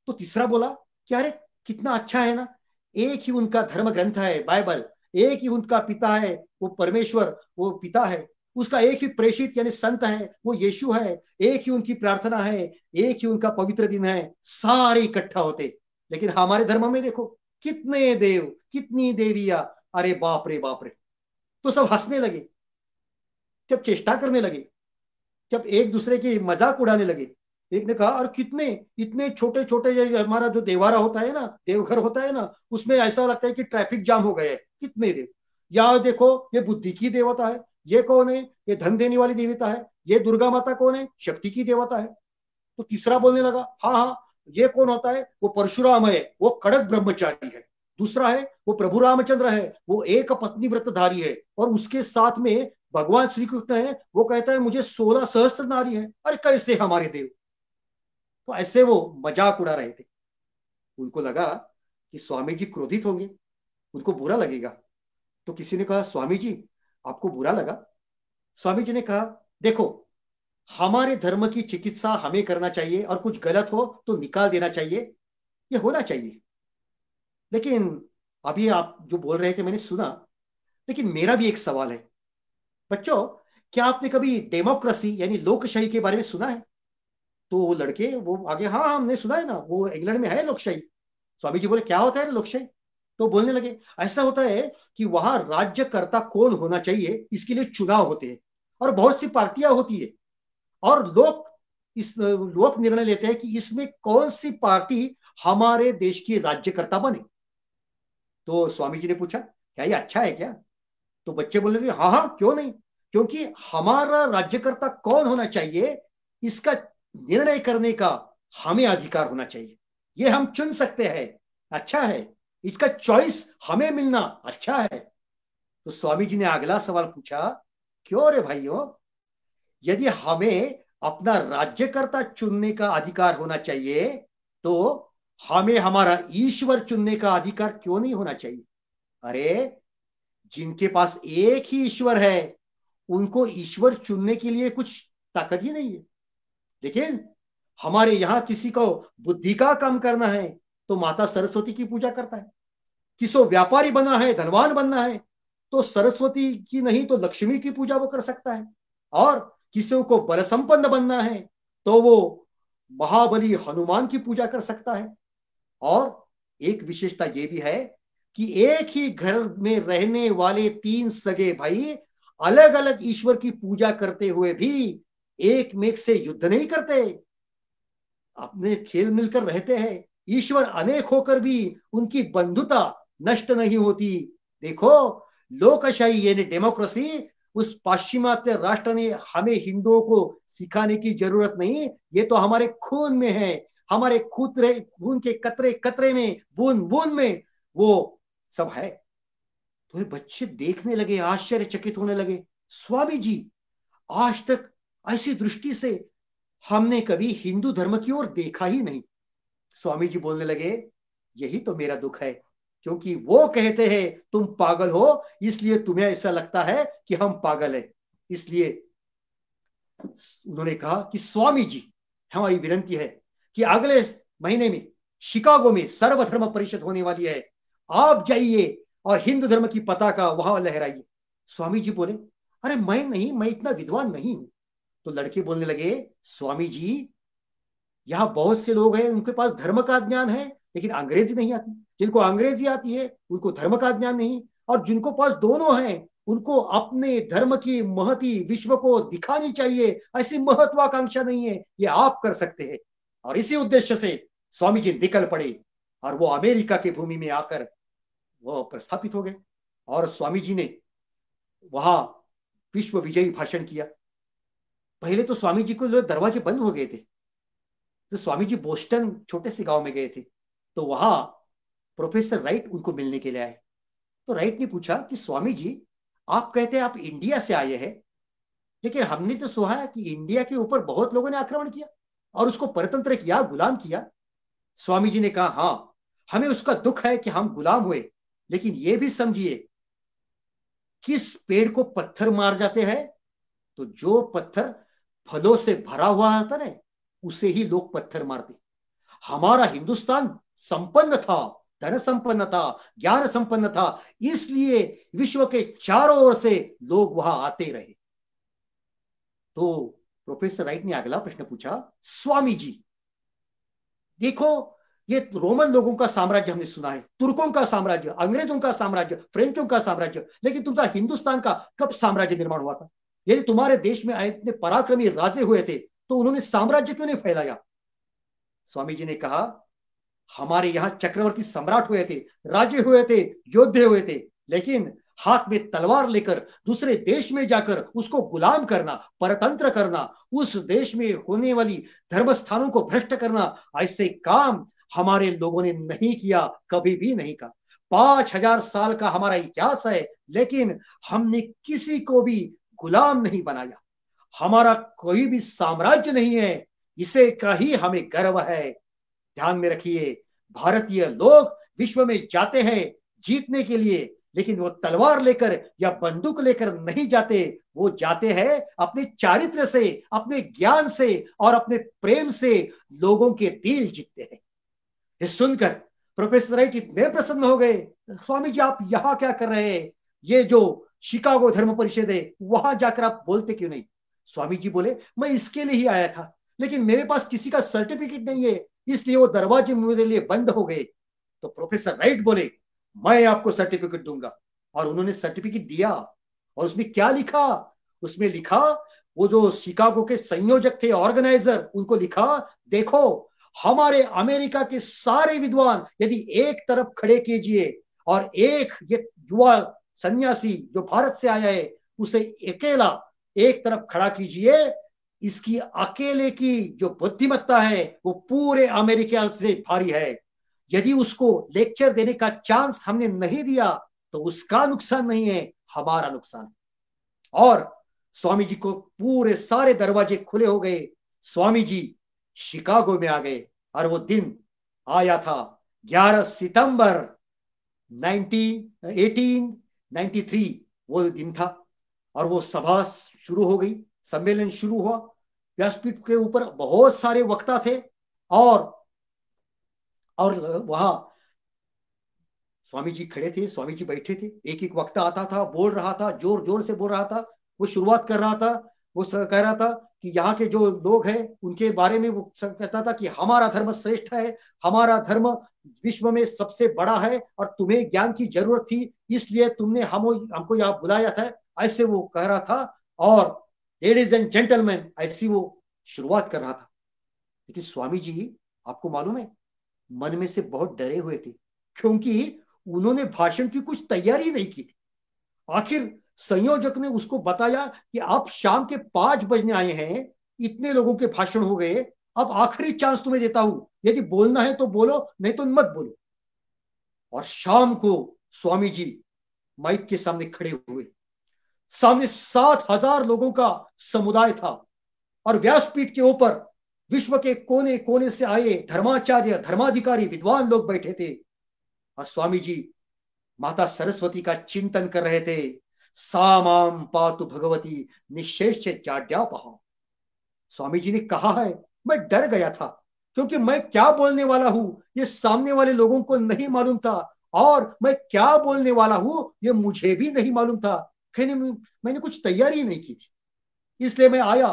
तो तीसरा बोला कि अरे कितना अच्छा है ना, एक ही उनका धर्म ग्रंथ है बाइबल, एक ही उनका पिता है वो परमेश्वर, वो पिता है, उसका एक ही प्रेषित यानी संत है वो यीशु है, एक ही उनकी प्रार्थना है, एक ही उनका पवित्र दिन है, सारे इकट्ठा होते। लेकिन हमारे धर्म में देखो, कितने देव, कितनी देवियां, अरे बाप रे बाप रे। तो सब हंसने लगे, जब चेष्टा करने लगे, जब एक दूसरे की मजाक उड़ाने लगे। एक ने कहा, और कितने इतने छोटे छोटे, ये हमारा जो देवारा होता है ना, देवघर होता है ना, उसमें ऐसा लगता है कि ट्रैफिक जाम हो गए है, कितने देव। यहाँ देखो, ये बुद्धि की देवता है, ये कौन है, ये धन देने वाली देवता है, ये दुर्गा माता कौन है, शक्ति की देवता है। तो तीसरा बोलने लगा, हाँ हाँ, ये कौन होता है, वो परशुराम है, वो कड़क ब्रह्मचारी है। दूसरा है वो प्रभु रामचंद्र है, वो एक पत्नी व्रतधारी है, और उसके साथ में भगवान श्री कृष्ण है, वो कहता है मुझे 16 सहस्त्र नारी है। अरे कैसे हमारे देव। तो ऐसे वो मजाक उड़ा रहे थे। उनको लगा कि स्वामी जी क्रोधित होंगे, उनको बुरा लगेगा। तो किसी ने कहा, स्वामी जी आपको बुरा लगा। स्वामी जी ने कहा, देखो, हमारे धर्म की चिकित्सा हमें करना चाहिए, और कुछ गलत हो तो निकाल देना चाहिए, ये होना चाहिए। लेकिन अभी आप जो बोल रहे थे मैंने सुना, लेकिन मेरा भी एक सवाल है। बच्चों, क्या आपने कभी डेमोक्रेसी यानी लोकशाही के बारे में सुना है? तो वो लड़के वो आगे, हाँ हाँ, हमने सुना है ना, वो इंग्लैंड में है लोकशाही। स्वामी जी बोले, क्या होता है लोकशाही? तो बोलने लगे, ऐसा होता है कि वहां राज्यकर्ता कौन होना चाहिए इसके लिए चुनाव होते हैं, और बहुत सी पार्टियां होती है, और लोग निर्णय लेते हैं कि इसमें कौन सी पार्टी हमारे देश की राज्यकर्ता बने। तो स्वामी जी ने पूछा, क्या ये अच्छा है क्या? तो बच्चे बोलने लगे, हाँ हाँ क्यों नहीं, क्योंकि हमारा राज्यकर्ता कौन होना चाहिए इसका निर्णय करने का हमें अधिकार होना चाहिए, ये हम चुन सकते हैं, अच्छा है, इसका चॉइस हमें मिलना अच्छा है। तो स्वामी जी ने अगला सवाल पूछा, क्यों रे भाइयों, यदि हमें अपना राज्यकर्ता चुनने का अधिकार होना चाहिए, तो हमें हमारा ईश्वर चुनने का अधिकार क्यों नहीं होना चाहिए? अरे जिनके पास एक ही ईश्वर है, उनको ईश्वर चुनने के लिए कुछ ताकत ही नहीं है। लेकिन हमारे यहाँ किसी को बुद्धि का काम करना है तो माता सरस्वती की पूजा करता है। किसी को व्यापारी बनना है, धनवान बनना है, तो सरस्वती की नहीं तो लक्ष्मी की पूजा वो कर सकता है। और किसी को बल संपन्न बनना है तो वो महाबली हनुमान की पूजा कर सकता है। और एक विशेषता ये भी है कि एक ही घर में रहने वाले तीन सगे भाई अलग अलग ईश्वर की पूजा करते हुए भी एक मेक से युद्ध नहीं करते, अपने खेल मिलकर रहते हैं। ईश्वर अनेक होकर भी उनकी बंधुता नष्ट नहीं होती। देखो, लोकशाही यानी डेमोक्रेसी उस पाश्चिमात्य राष्ट्र ने हमें हिंदुओं को सिखाने की जरूरत नहीं, ये तो हमारे खून में है। हमारे खून के कतरे कतरे में, बूंद बूंद में वो सब है। तो ये बच्चे देखने लगे, आश्चर्यचकित होने लगे। स्वामी जी, आज तक ऐसी दृष्टि से हमने कभी हिंदू धर्म की ओर देखा ही नहीं। स्वामी जी बोलने लगे, यही तो मेरा दुख है, क्योंकि वो कहते हैं तुम पागल हो, इसलिए तुम्हें ऐसा लगता है कि हम पागल है। इसलिए उन्होंने कहा कि स्वामी जी, हमारी विनती है कि अगले महीने में शिकागो में सर्वधर्म परिषद होने वाली है, आप जाइए और हिंदू धर्म की पताका वहां लहराइए। स्वामी जी बोले, अरे मैं नहीं, मैं इतना विद्वान नहीं हूं। तो लड़के बोलने लगे, स्वामी जी, यहाँ बहुत से लोग हैं उनके पास धर्म का ज्ञान है लेकिन अंग्रेजी नहीं आती। जिनको अंग्रेजी आती है उनको धर्म का ज्ञान नहीं, और जिनको पास दोनों हैं उनको अपने धर्म की महती विश्व को दिखानी चाहिए, ऐसी महत्वाकांक्षा नहीं है। ये आप कर सकते हैं। और इसी उद्देश्य से स्वामी जी निकल पड़े और वो अमेरिका की भूमि में आकर वो प्रस्थापित हो गए। और स्वामी जी ने वहां विश्व विजयी भाषण किया। पहले तो स्वामी जी को जो दरवाजे बंद हो गए थे, तो स्वामी जी बोस्टन छोटे से गांव में गए थे, तो वहां प्रोफेसर राइट उनको मिलने के लिए आए। तो राइट ने पूछा कि स्वामी जी, आप कहते हैं आप इंडिया से आए हैं, लेकिन हमने तो सुना है कि इंडिया के ऊपर बहुत लोगों ने आक्रमण किया और उसको परतंत्र किया, गुलाम किया। स्वामी जी ने कहा, हाँ, हमें उसका दुख है कि हम गुलाम हुए, लेकिन यह भी समझिए, किस पेड़ को पत्थर मार जाते हैं, तो जो पत्थर फलों से भरा हुआ होता ना, उसे ही लोग पत्थर मारते। हमारा हिंदुस्तान संपन्न था, धन संपन्न था, ज्ञान संपन्न था, इसलिए विश्व के चारों ओर से लोग वहां आते रहे। तो प्रोफेसर राइट ने अगला प्रश्न पूछा, स्वामी जी देखो, ये रोमन लोगों का साम्राज्य हमने सुना है, तुर्कों का साम्राज्य, अंग्रेजों का साम्राज्य, फ्रेंचों का साम्राज्य, लेकिन तुम्हारा हिंदुस्तान का कब साम्राज्य निर्माण हुआ था? यदि तुम्हारे देश में इतने पराक्रमी राजे हुए थे तो उन्होंने साम्राज्य क्यों नहीं फैलाया? स्वामी जी ने कहा, हमारे यहां चक्रवर्ती सम्राट हुए थे, राजे हुए थे, योद्धे हुए थे, लेकिन हाथ में तलवार लेकर दूसरे देश में जाकर उसको गुलाम करना, परतंत्र करना, उस देश में होने वाली धर्म स्थानों को भ्रष्ट करना, ऐसे काम हमारे लोगों ने नहीं किया, कभी भी नहीं कहा। 5,000 साल का हमारा इतिहास है, लेकिन हमने किसी को भी गुलाम नहीं बनाया। हमारा कोई भी साम्राज्य नहीं है, इसे का ही हमें गर्व है। ध्यान में रखिए, भारतीय लोग विश्व में जाते हैं जीतने के लिए, लेकिन वो तलवार लेकर या बंदूक लेकर नहीं जाते। वो जाते हैं अपने चारित्र से, अपने ज्ञान से और अपने प्रेम से लोगों के दिल जीतते हैं। ये सुनकर प्रोफेसर राइट इतने प्रसन्न हो गए, स्वामी जी आप यहां क्या कर रहे हैं? ये जो शिकागो धर्म परिषद है वहां जाकर आप बोलते क्यों नहीं? स्वामी जी बोले, मैं इसके लिए ही आया था, लेकिन मेरे पास किसी का सर्टिफिकेट नहीं है, इसलिए वो दरवाजे मेरे लिए बंद हो गए। तो प्रोफेसर राइट बोले, मैं आपको सर्टिफिकेट दूंगा। और उन्होंने सर्टिफिकेट दिया। और उसमें क्या लिखा? उसमें लिखा, वो जो शिकागो के संयोजक थे, ऑर्गेनाइजर, उनको लिखा, देखो, हमारे अमेरिका के सारे विद्वान यदि एक तरफ खड़े कीजिए और एक ये युवा सन्यासी जो भारत से आया है उसे अकेला एक तरफ खड़ा कीजिए, इसकी अकेले की जो बुद्धिमत्ता है वो पूरे अमेरिका से भारी है। यदि उसको लेक्चर देने का चांस हमने नहीं दिया तो उसका नुकसान नहीं है, हमारा नुकसान है। और स्वामी जी को पूरे सारे दरवाजे खुले हो गए। स्वामी जी शिकागो में आ गए और वो दिन आया था 11 सितंबर 1893, वो दिन था। और वो सभा शुरू हो गई, सम्मेलन शुरू हुआ। व्यासपीठ के ऊपर बहुत सारे वक्ता थे, और और वहां स्वामी जी खड़े थे, स्वामी जी बैठे थे, एक एक वक्ता आता था, बोल रहा था, जोर जोर से बोल रहा था। वो शुरुआत कर रहा था, वो कह रहा था कि यहाँ के जो लोग हैं उनके बारे में वो कहता था कि हमारा धर्म श्रेष्ठ है, हमारा धर्म विश्व में सबसे बड़ा है, और तुम्हें ज्ञान की जरूरत थी, इसलिए तुमने हमको यहाँ बुलाया था, ऐसे वो कह रहा था। और लेडीज एंड जेंटलमैन, ऐसी वो शुरुआत कर रहा था। लेकिन स्वामी जी, आपको मालूम है, मन में से बहुत डरे हुए थे, क्योंकि उन्होंने भाषण की कुछ तैयारी नहीं की थी। आखिर संयोजक ने उसको बताया कि आप शाम के 5 बजने आए हैं, इतने लोगों के भाषण हो गए, अब आखिरी चांस तुम्हें देता हूं, यदि बोलना है तो बोलो, नहीं तो मत बोलो। और शाम को स्वामी जी माइक के सामने खड़े हुए, सामने 7,000 लोगों का समुदाय था, और व्यासपीठ के ऊपर विश्व के कोने कोने से आए धर्माचार्य, धर्माधिकारी, विद्वान लोग बैठे थे। और स्वामी जी माता सरस्वती का चिंतन कर रहे थे। सामाम पातु भगवती निशेष जाड्यापहा। स्वामी जी ने कहा है, मैं डर गया था, क्योंकि मैं क्या बोलने वाला हूं ये सामने वाले लोगों को नहीं मालूम था, और मैं क्या बोलने वाला हूं ये मुझे भी नहीं मालूम था। कहने मैंने कुछ तैयारी नहीं की थी, इसलिए मैं आया,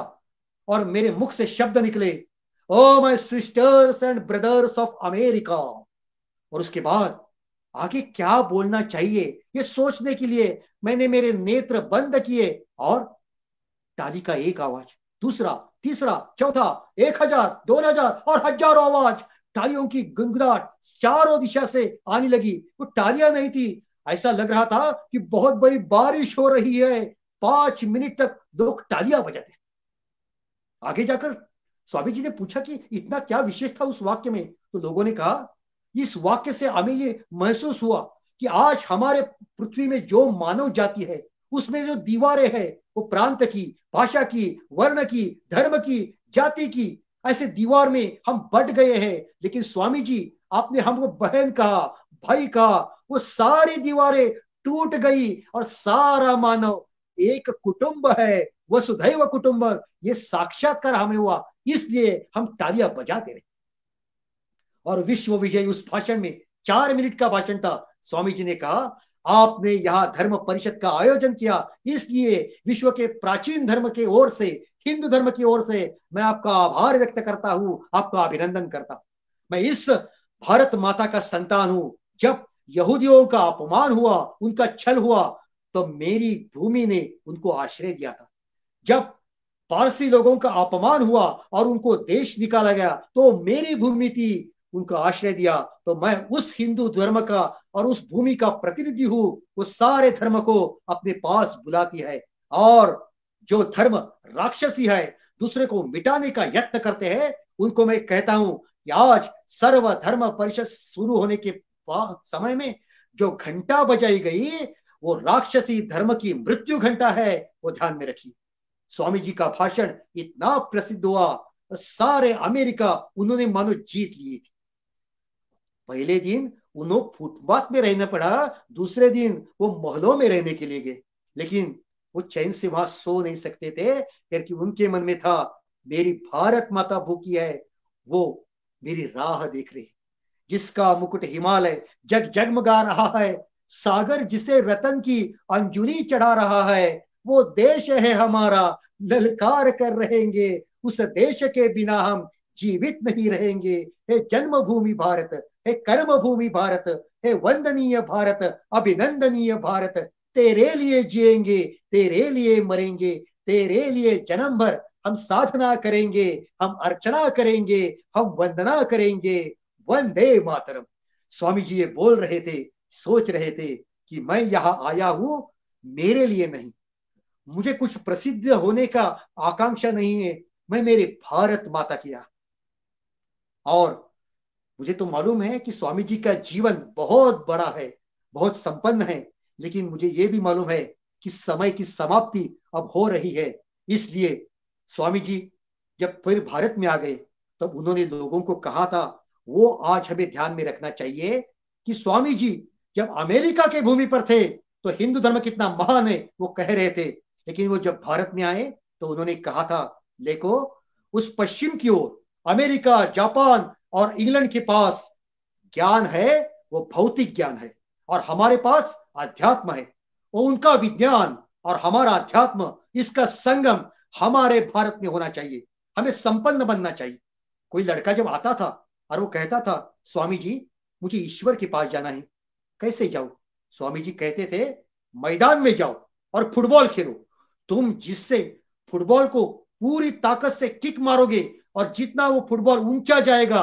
और मेरे मुख से शब्द निकले, oh my sister's and brothers of America. और उसके बाद आगे क्या बोलना चाहिए ये सोचने के लिए मैंने मेरे नेत्र बंद किए, और ताली का एक आवाज, दूसरा, तीसरा, चौथा, 1,000, 2,000 और हजारों आवाज, तालियों की गुनगुनाहट चारों दिशा से आने लगी। वो तालियां नहीं थी, ऐसा लग रहा था कि बहुत बड़ी बारिश हो रही है। 5 मिनट तक लोग तालियां बजाते। आगे जाकर स्वामी जी ने पूछा कि इतना क्या विशेष था उस वाक्य में, तो लोगों ने कहा, इस वाक्य से हमें ये महसूस हुआ कि आज हमारे पृथ्वी में जो मानव जाति है, उसमें जो दीवारें हैं, वो प्रांत की, भाषा की, वर्ण की, धर्म की, जाति की, ऐसे दीवार में हम बट गए हैं। लेकिन स्वामी जी, आपने हमको बहन कहा, भाई कहा, वो सारी दीवारें टूट गई, और सारा मानव एक कुटुंब है, वसुधैव कुटुंब, ये साक्षात्कार हमें हुआ, इसलिए हम तालियां बजाते रहे। और विश्व विजय उस भाषण में, 4 मिनट का भाषण था, स्वामी जी ने कहा, आपने यहां धर्म परिषद का आयोजन किया, इसलिए विश्व के प्राचीन धर्म के ओर से, हिंदू धर्म की ओर से मैं आपका आभार व्यक्त करता हूं, आपका अभिनंदन करता हूं। मैं इस भारत माता का संतान हूं। जब यहूदियों का अपमान हुआ, उनका छल हुआ, तो मेरी भूमि ने उनको आश्रय दिया था। जब पारसी लोगों का अपमान हुआ और उनको देश निकाला गया, तो मेरी भूमि थी, उनका आश्रय दिया। तो मैं उस हिंदू धर्म का और उस भूमि का प्रतिनिधि हूं, वो सारे धर्म को अपने पास बुलाती है। और जो धर्म राक्षसी है, दूसरे को मिटाने का यत्न करते हैं, उनको मैं कहता हूं कि आज सर्वधर्म परिषद शुरू होने के समय में जो घंटा बजाई गई, वो राक्षसी धर्म की मृत्यु घंटा है, वो ध्यान में रखिए। स्वामी जी का भाषण इतना प्रसिद्ध हुआ, सारे अमेरिका उन्होंने मानो जीत ली थी। पहले दिन उन्हें फुटपाथ में रहना पड़ा, दूसरे दिन वो महलों में रहने के लिए गए, लेकिन वो चैन से वहां सो नहीं सकते थे, क्योंकि उनके मन में था, मेरी भारत माता भूखी है, वो मेरी राह देख रही, जिसका मुकुट हिमालय जग जगमगा रहा है, सागर जिसे रतन की अंजुली चढ़ा रहा है, वो देश है हमारा, ललकार कर रहेंगे, उस देश के बिना हम जीवित नहीं रहेंगे। हे जन्मभूमि भारत, हे कर्म भूमि भारत, हे वंदनीय भारत, अभिनंदनीय भारत, तेरे लिए जिएंगे, तेरे लिए मरेंगे, तेरे लिए जन्म भर हम साधना करेंगे, हम अर्चना करेंगे, हम वंदना करेंगे, वंदे मातरम। स्वामी जी ये बोल रहे थे, सोच रहे थे कि मैं यहां आया हूं मेरे लिए नहीं, मुझे कुछ प्रसिद्ध होने का आकांक्षा नहीं है, मैं मेरे भारत माता किया। और मुझे तो मालूम है कि स्वामी जी का जीवन बहुत बड़ा है, बहुत संपन्न है, लेकिन मुझे यह भी मालूम है कि समय की समाप्ति अब हो रही है। इसलिए स्वामी जी जब फिर भारत में आ गए, तब उन्होंने लोगों को कहा था, वो आज हमें ध्यान में रखना चाहिए कि स्वामी जी जब अमेरिका के भूमि पर थे तो हिंदू धर्म कितना महान है वो कह रहे थे, लेकिन वो जब भारत में आए तो उन्होंने कहा था, देखो उस पश्चिम की ओर अमेरिका, जापान और इंग्लैंड के पास ज्ञान है, वो भौतिक ज्ञान है, और हमारे पास अध्यात्म है। वो उनका विज्ञान और हमारा अध्यात्म, इसका संगम हमारे भारत में होना चाहिए। हमें संपन्न बनना चाहिए। कोई लड़का जब आता था और वो कहता था, स्वामी जी मुझे ईश्वर के पास जाना है, कैसे जाऊं? स्वामी जी कहते थे, मैदान में जाओ और फुटबॉल खेलो। तुम जिससे फुटबॉल को पूरी ताकत से किक मारोगे और जितना वो फुटबॉल ऊंचा जाएगा,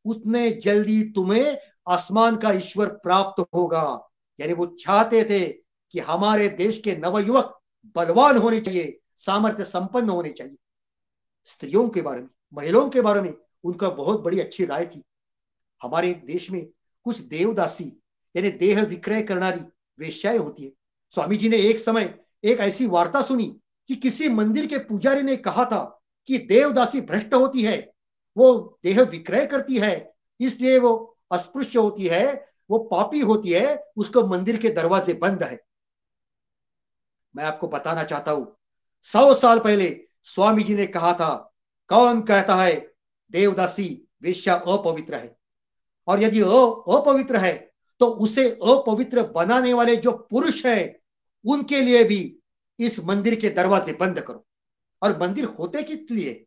उतने जल्दी तुम्हें आसमान का ईश्वर प्राप्त होगा। यानी वो चाहते थे कि हमारे देश के नवयुवक बलवान होने चाहिए, सामर्थ्य संपन्न होने चाहिए। स्त्रियों के बारे में, महिलाओं के बारे में उनका बहुत बड़ी अच्छी राय थी। हमारे देश में कुछ देवदासी यानी देह विक्रय करनारी वेश्याएं होती है। स्वामी जी ने एक समय एक ऐसी वार्ता सुनी कि किसी मंदिर के पुजारी ने कहा था कि देवदासी भ्रष्ट होती है, वो देह विक्रय करती है, इसलिए वो अस्पृश्य होती है, वो पापी होती है, उसको मंदिर के दरवाजे बंद है। मैं आपको बताना चाहता हूं, 100 साल पहले स्वामी जी ने कहा था, कौन कहता है देवदासी वेश्या अपवित्र है? और यदि अपवित्र है तो उसे अपवित्र बनाने वाले जो पुरुष है, उनके लिए भी इस मंदिर के दरवाजे बंद करो। और मंदिर होते किस लिए?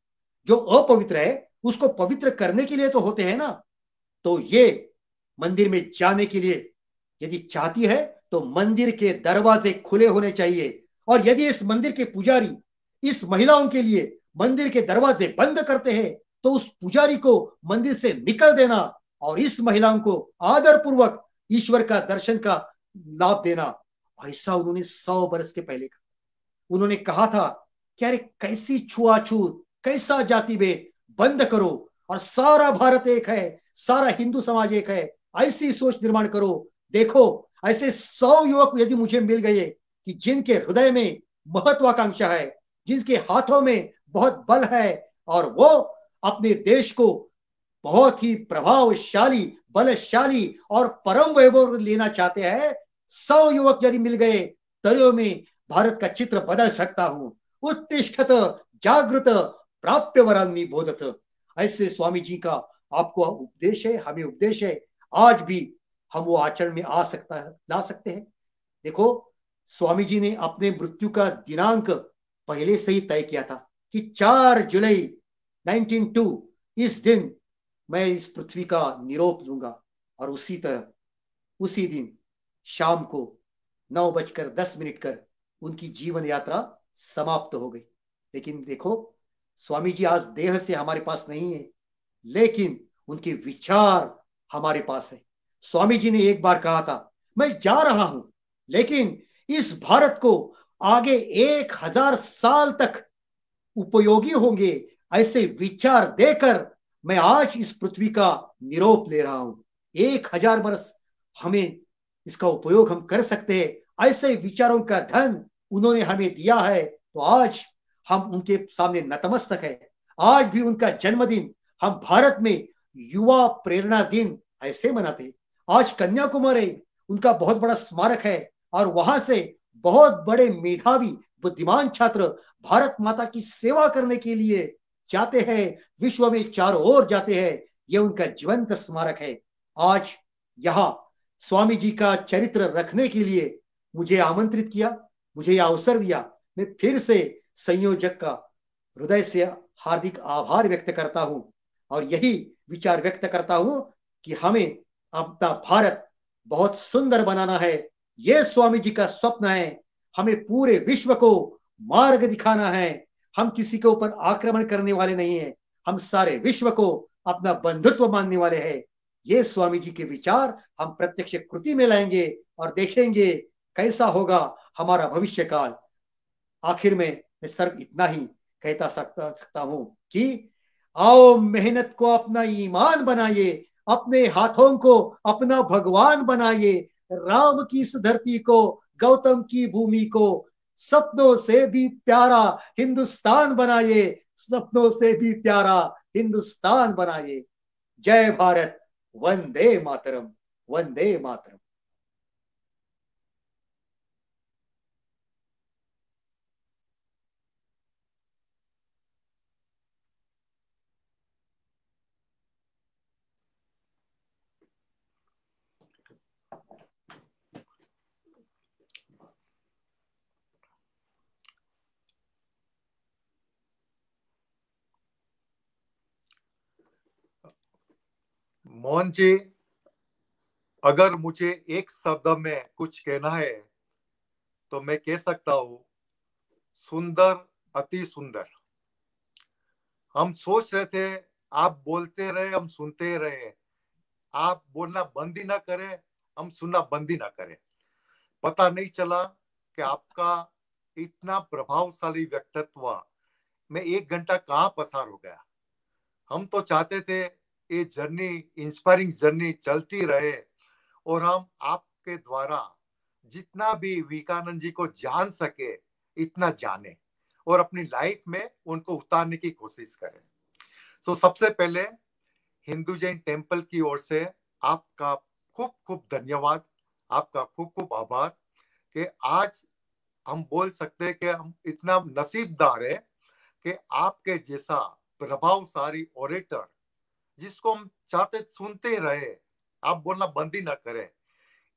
जो अपवित्र है उसको पवित्र करने के लिए तो होते हैं ना। तो ये मंदिर में जाने के लिए यदि चाहती है तो मंदिर के दरवाजे खुले होने चाहिए। और यदि इस मंदिर के पुजारी इस महिलाओं के लिए मंदिर के दरवाजे बंद करते हैं, तो उस पुजारी को मंदिर से निकल देना और इस महिलाओं को आदर पूर्वक ईश्वर का दर्शन का लाभ देना। ऐसा उन्होंने 100 बरस के पहले कहा। उन्होंने कहा था कि अरे कैसी छुआछूत, कैसा जाति भेद, बंद करो और सारा भारत एक है, सारा हिंदू समाज एक है, ऐसी सोच निर्माण करो। देखो, ऐसे 100 युवक यदि मुझे मिल गए कि जिनके हृदय में महत्वाकांक्षा है, जिनके हाथों में बहुत बल है, और वो अपने देश को बहुत ही प्रभावशाली, बलशाली और परम वैभव लेना चाहते हैं, 100 युवक यदि मिल गए, तरियों में भारत का चित्र बदल सकता हूं। उत्तिष्ठत, जागृत, प्राप्य वरान्नी बोधत, ऐसे स्वामी जी का आपको उपदेश है, हमें उपदेश है। आज भी हम वो आचरण में आ सकता है, ला सकते हैं। देखो, स्वामी जी ने अपने मृत्यु का दिनांक पहले से ही तय किया था कि 4 जुलाई 1902 इस दिन मैं इस पृथ्वी का निरोप लूंगा। और उसी तरह उसी दिन शाम को 9:10 कर उनकी जीवन यात्रा समाप्त हो गई। लेकिन देखो, स्वामी जी आज देह से हमारे पास नहीं है, लेकिन उनके विचार हमारे पास है। स्वामी जी ने एक बार कहा था, मैं जा रहा हूं, लेकिन इस भारत को आगे 1000 साल तक उपयोगी होंगे, ऐसे विचार देकर मैं आज इस पृथ्वी का निरोप ले रहा हूं। 1000 बरस हमें इसका उपयोग हम कर सकते हैं। ऐसे विचारों का धन उन्होंने हमें दिया है, तो आज हम उनके सामने नतमस्तक है। आज भी उनका जन्मदिन हम भारत में युवा प्रेरणा दिन ऐसे मनाते। आज कन्याकुमारी उनका बहुत बड़ा स्मारक है, और वहां से बहुत बड़े मेधावी बुद्धिमान छात्र भारत माता की सेवा करने के लिए जाते हैं, विश्व में चारों ओर जाते हैं। यह उनका जीवंत स्मारक है। आज यहां स्वामी जी का चरित्र रखने के लिए मुझे आमंत्रित किया, मुझे यह अवसर दिया। मैं फिर से संयोजक का हृदय से हार्दिक आभार व्यक्त करता हूं, और यही विचार व्यक्त करता हूं कि हमें अपना भारत बहुत सुंदर बनाना है। यह स्वामी जी का स्वप्न है। हमें पूरे विश्व को मार्ग दिखाना है। हम किसी के ऊपर आक्रमण करने वाले नहीं है, हम सारे विश्व को अपना बंधुत्व मानने वाले हैं। ये स्वामी जी के विचार हम प्रत्यक्ष कृति में लाएंगे और देखेंगे कैसा होगा हमारा भविष्य काल। आखिर में मैं सिर्फ इतना ही कहता सकता हूं कि आओ मेहनत को अपना ईमान बनाइए, अपने हाथों को अपना भगवान बनाइए, राम की इस धरती को, गौतम की भूमि को सपनों से भी प्यारा हिंदुस्तान बनाइए, सपनों से भी प्यारा हिंदुस्तान बनाइए। जय भारत, वंदे मातरम, वंदे मातरम। मोहन जी, अगर मुझे एक शब्द में कुछ कहना है तो मैं कह सकता हूँ, सुंदर, अति सुंदर। हम सोच रहे थे आप बोलते रहे, हम सुनते रहे, आप बोलना बंद ही ना करें, हम सुनना बंद ही ना करें। पता नहीं चला कि आपका इतना प्रभावशाली व्यक्तित्व में 1 घंटा कहाँ पसार हो गया। हम तो चाहते थे ये जर्नी, इंस्पायरिंग जर्नी चलती रहे और हम आपके द्वारा जितना भी विवेकानंद जी को जान सके इतना जाने और अपनी लाइफ में उनको उतारने की कोशिश करें। तो सबसे पहले हिंदू जैन टेम्पल की ओर से आपका खूब खूब धन्यवाद, आपका खूब खूब आभार कि आज हम बोल सकते हैं कि हम इतना नसीबदार है कि आपके जैसा प्रभावशाली ओरेटर, जिसको हम चाहते सुनते रहे, आप बोलना बंद ही ना करें,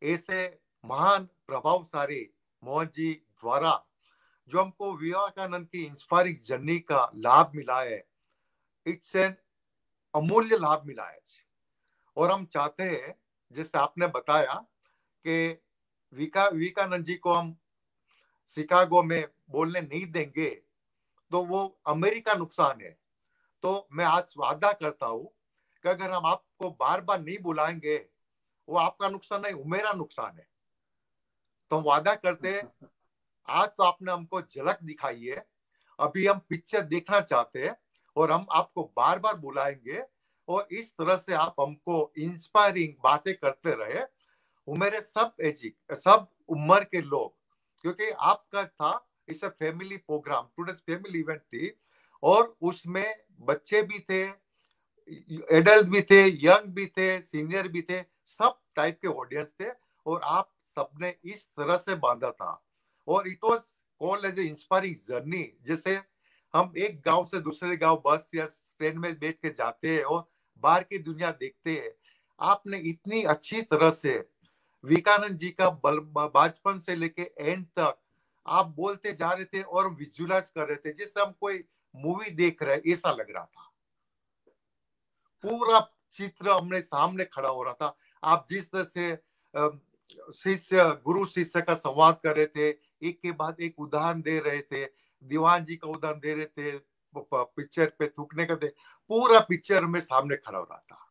ऐसे महान प्रभावशाली मोहन जी द्वारा जो हमको विवेकानंद की इंस्पायरिंग जर्नी का लाभ मिला है, इट्स एन अमूल्य लाभ मिला है। और हम चाहते हैं, जैसे आपने बताया कि विवेकानंद जी को हम शिकागो में बोलने नहीं देंगे तो वो अमेरिका नुकसान है। तो मैं आज वादा करता हूं कि अगर हम आपको बार बार नहीं बुलाएंगे, वो आपका नुकसान नहीं, वो मेरा नुकसान है। तो हम वादा करते हैं, आज तो आपने हमको झलक दिखाई है, अभी हम पिक्चर देखना चाहते हैं और हम आपको बार बार बुलाएंगे और इस तरह से आप हमको इंस्पायरिंग बातें करते रहे। वो मेरे सब एज, सब उम्र के लोग, क्योंकि आपका था इस family program, today's family event थी और उसमें बच्चे भी थे, एडल्ट भी थे, यंग भी थे, सीनियर भी थे, सब टाइप के ऑडियंस थे और आप सबने इस तरह से बांधा था और it was called as a inspiring journey. जैसे हम एक गांव से दूसरे गांव बस या ट्रेन में बैठ के जाते हैं और बाहर की दुनिया देखते हैं, आपने इतनी अच्छी तरह से विवेकानंद जी का बचपन से लेके एंड तक आप बोलते जा रहे थे और विजुअलाइज कर रहे थे, जैसे हम कोई मूवी देख रहे हैं ऐसा लग रहा था। पूरा चित्र हमने सामने खड़ा हो रहा था। आप जिस तरह से शिष्य गुरु शिष्य का संवाद कर रहे थे, एक के बाद एक उदाहरण दे रहे थे, दीवान जी का उदाहरण दे रहे थे, पिक्चर पे थूकने का थे, पूरा पिक्चर में सामने खड़ा हो रहा था।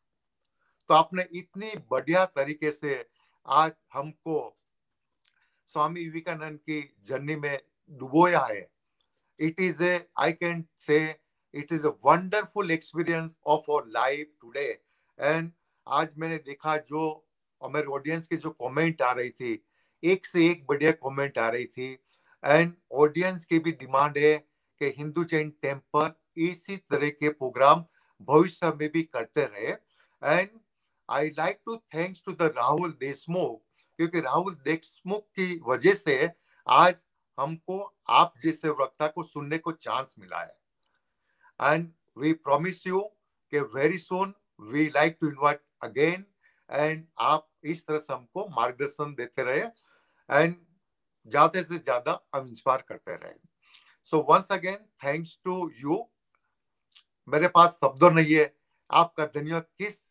तो आपने इतनी बढ़िया तरीके से आज हमको स्वामी विवेकानंद की जर्नी में डुबोया है। It is a, I can say, it is a wonderful experience of our life today. And आज मैंने देखा जो हमारे ऑडियंस के जो कमेंट आ रही थी, एक से एक बढ़िया कमेंट आ रही थी। एंड ऑडियंस की भी डिमांड है कि हिंदू जैन टेम्पल इसी तरह के प्रोग्राम भविष्य में भी करते रहे। And I like to thanks to the Rahul Deshmukh, क्योंकि राहुल देशमुख की वजह से आज हमको आप जैसे वक्ता को सुनने को चांस मिला है। एंड वी प्रॉमिस यू कि very soon we like to invite again, and आप इस तरह से हमको मार्गदर्शन देते रहे एंड ज्यादा से ज्यादा हम इंस्पायर करते रहे। So once again thanks to you. मेरे पास शब्दों नहीं है, आपका धन्यवाद किस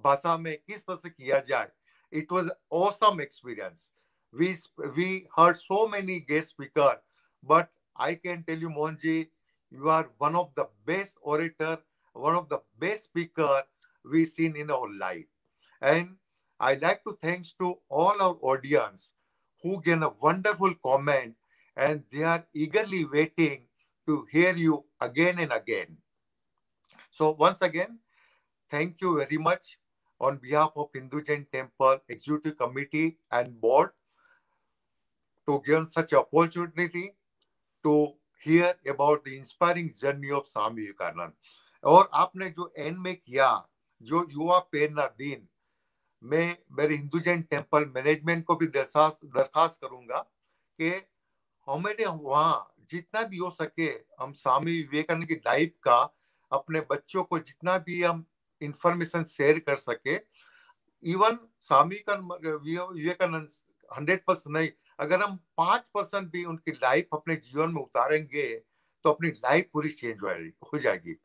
भाषा में किस तरह से किया जाए। It was awesome experience. we heard so many guest speaker, but I can tell you, Mohanji, you are one of the best orator, one of the best speaker we seen in our life. And I like to thanks to all our audience who gave a wonderful comment and they are eagerly waiting to hear you again and again. So once again, thank you very much on behalf of Hindu Jain Temple Executive Committee and Board to give such opportunity to hear about the inspiring journey of Swami Vivekanand. और आपने जो and में किया, जो युवा प्रेरणा दिन, मैं मेरे हिंदू जैन टेम्पल मैनेजमेंट को भी दरखास्त करूंगा कि हमें वहाँ जितना भी हो सके हम स्वामी विवेकानंद की लाइफ का अपने बच्चों को जितना भी हम इंफॉर्मेशन शेयर कर सके। इवन स्वामी का विवेकानंद 100% नहीं, अगर हम 5% भी उनकी लाइफ अपने जीवन में उतारेंगे तो अपनी लाइफ पूरी चेंज हो जाएगी।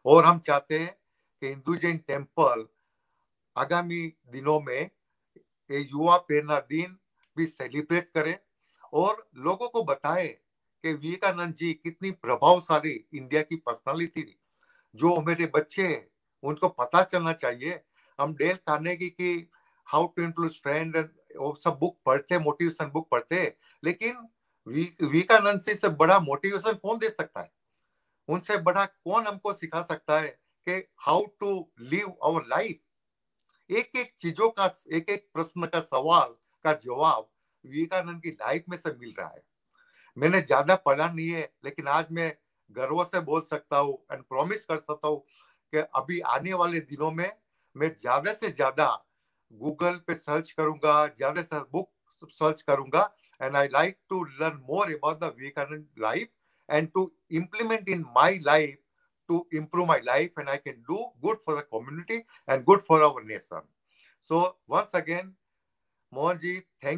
और हम चाहते हैं कि हिंदू जैन टेम्पल आगामी दिनों में ये युवा प्रेरणा दिन भी सेलिब्रेट करें और लोगों को बताए कि विवेकानंद जी कितनी प्रभावशाली इंडिया की पर्सनालिटी थी। जो मेरे बच्चे उनको पता चलना चाहिए। हम डेल कार्नेगी की हाउ टू इन्फ्लुएंस फ्रेंड वो सब बुक पढ़ते, मोटिवेशन बुक पढ़ते, लेकिन विवेकानंद से बड़ा मोटिवेशन कौन दे सकता है? उनसे बड़ा कौन हमको सिखा सकता है कि how to live our life? एक एक चीजों का, एक एक प्रश्न का सवाल का जवाब विवेकानंद की लाइफ में से मिल रहा है। मैंने ज्यादा पढ़ा नहीं है, लेकिन आज मैं गर्व से बोल सकता हूँ एंड प्रॉमिस कर सकता हूँ कि अभी आने वाले दिनों में मैं ज्यादा से ज्यादा गूगल पे सर्च करूंगा, ज्यादा से बुक सर्च करूंगा, and I like to learn more about the Vivekananda life and to implement in my life to improve my life, and I can do good for the community and good for our nation. So once again, Mohan ji, thank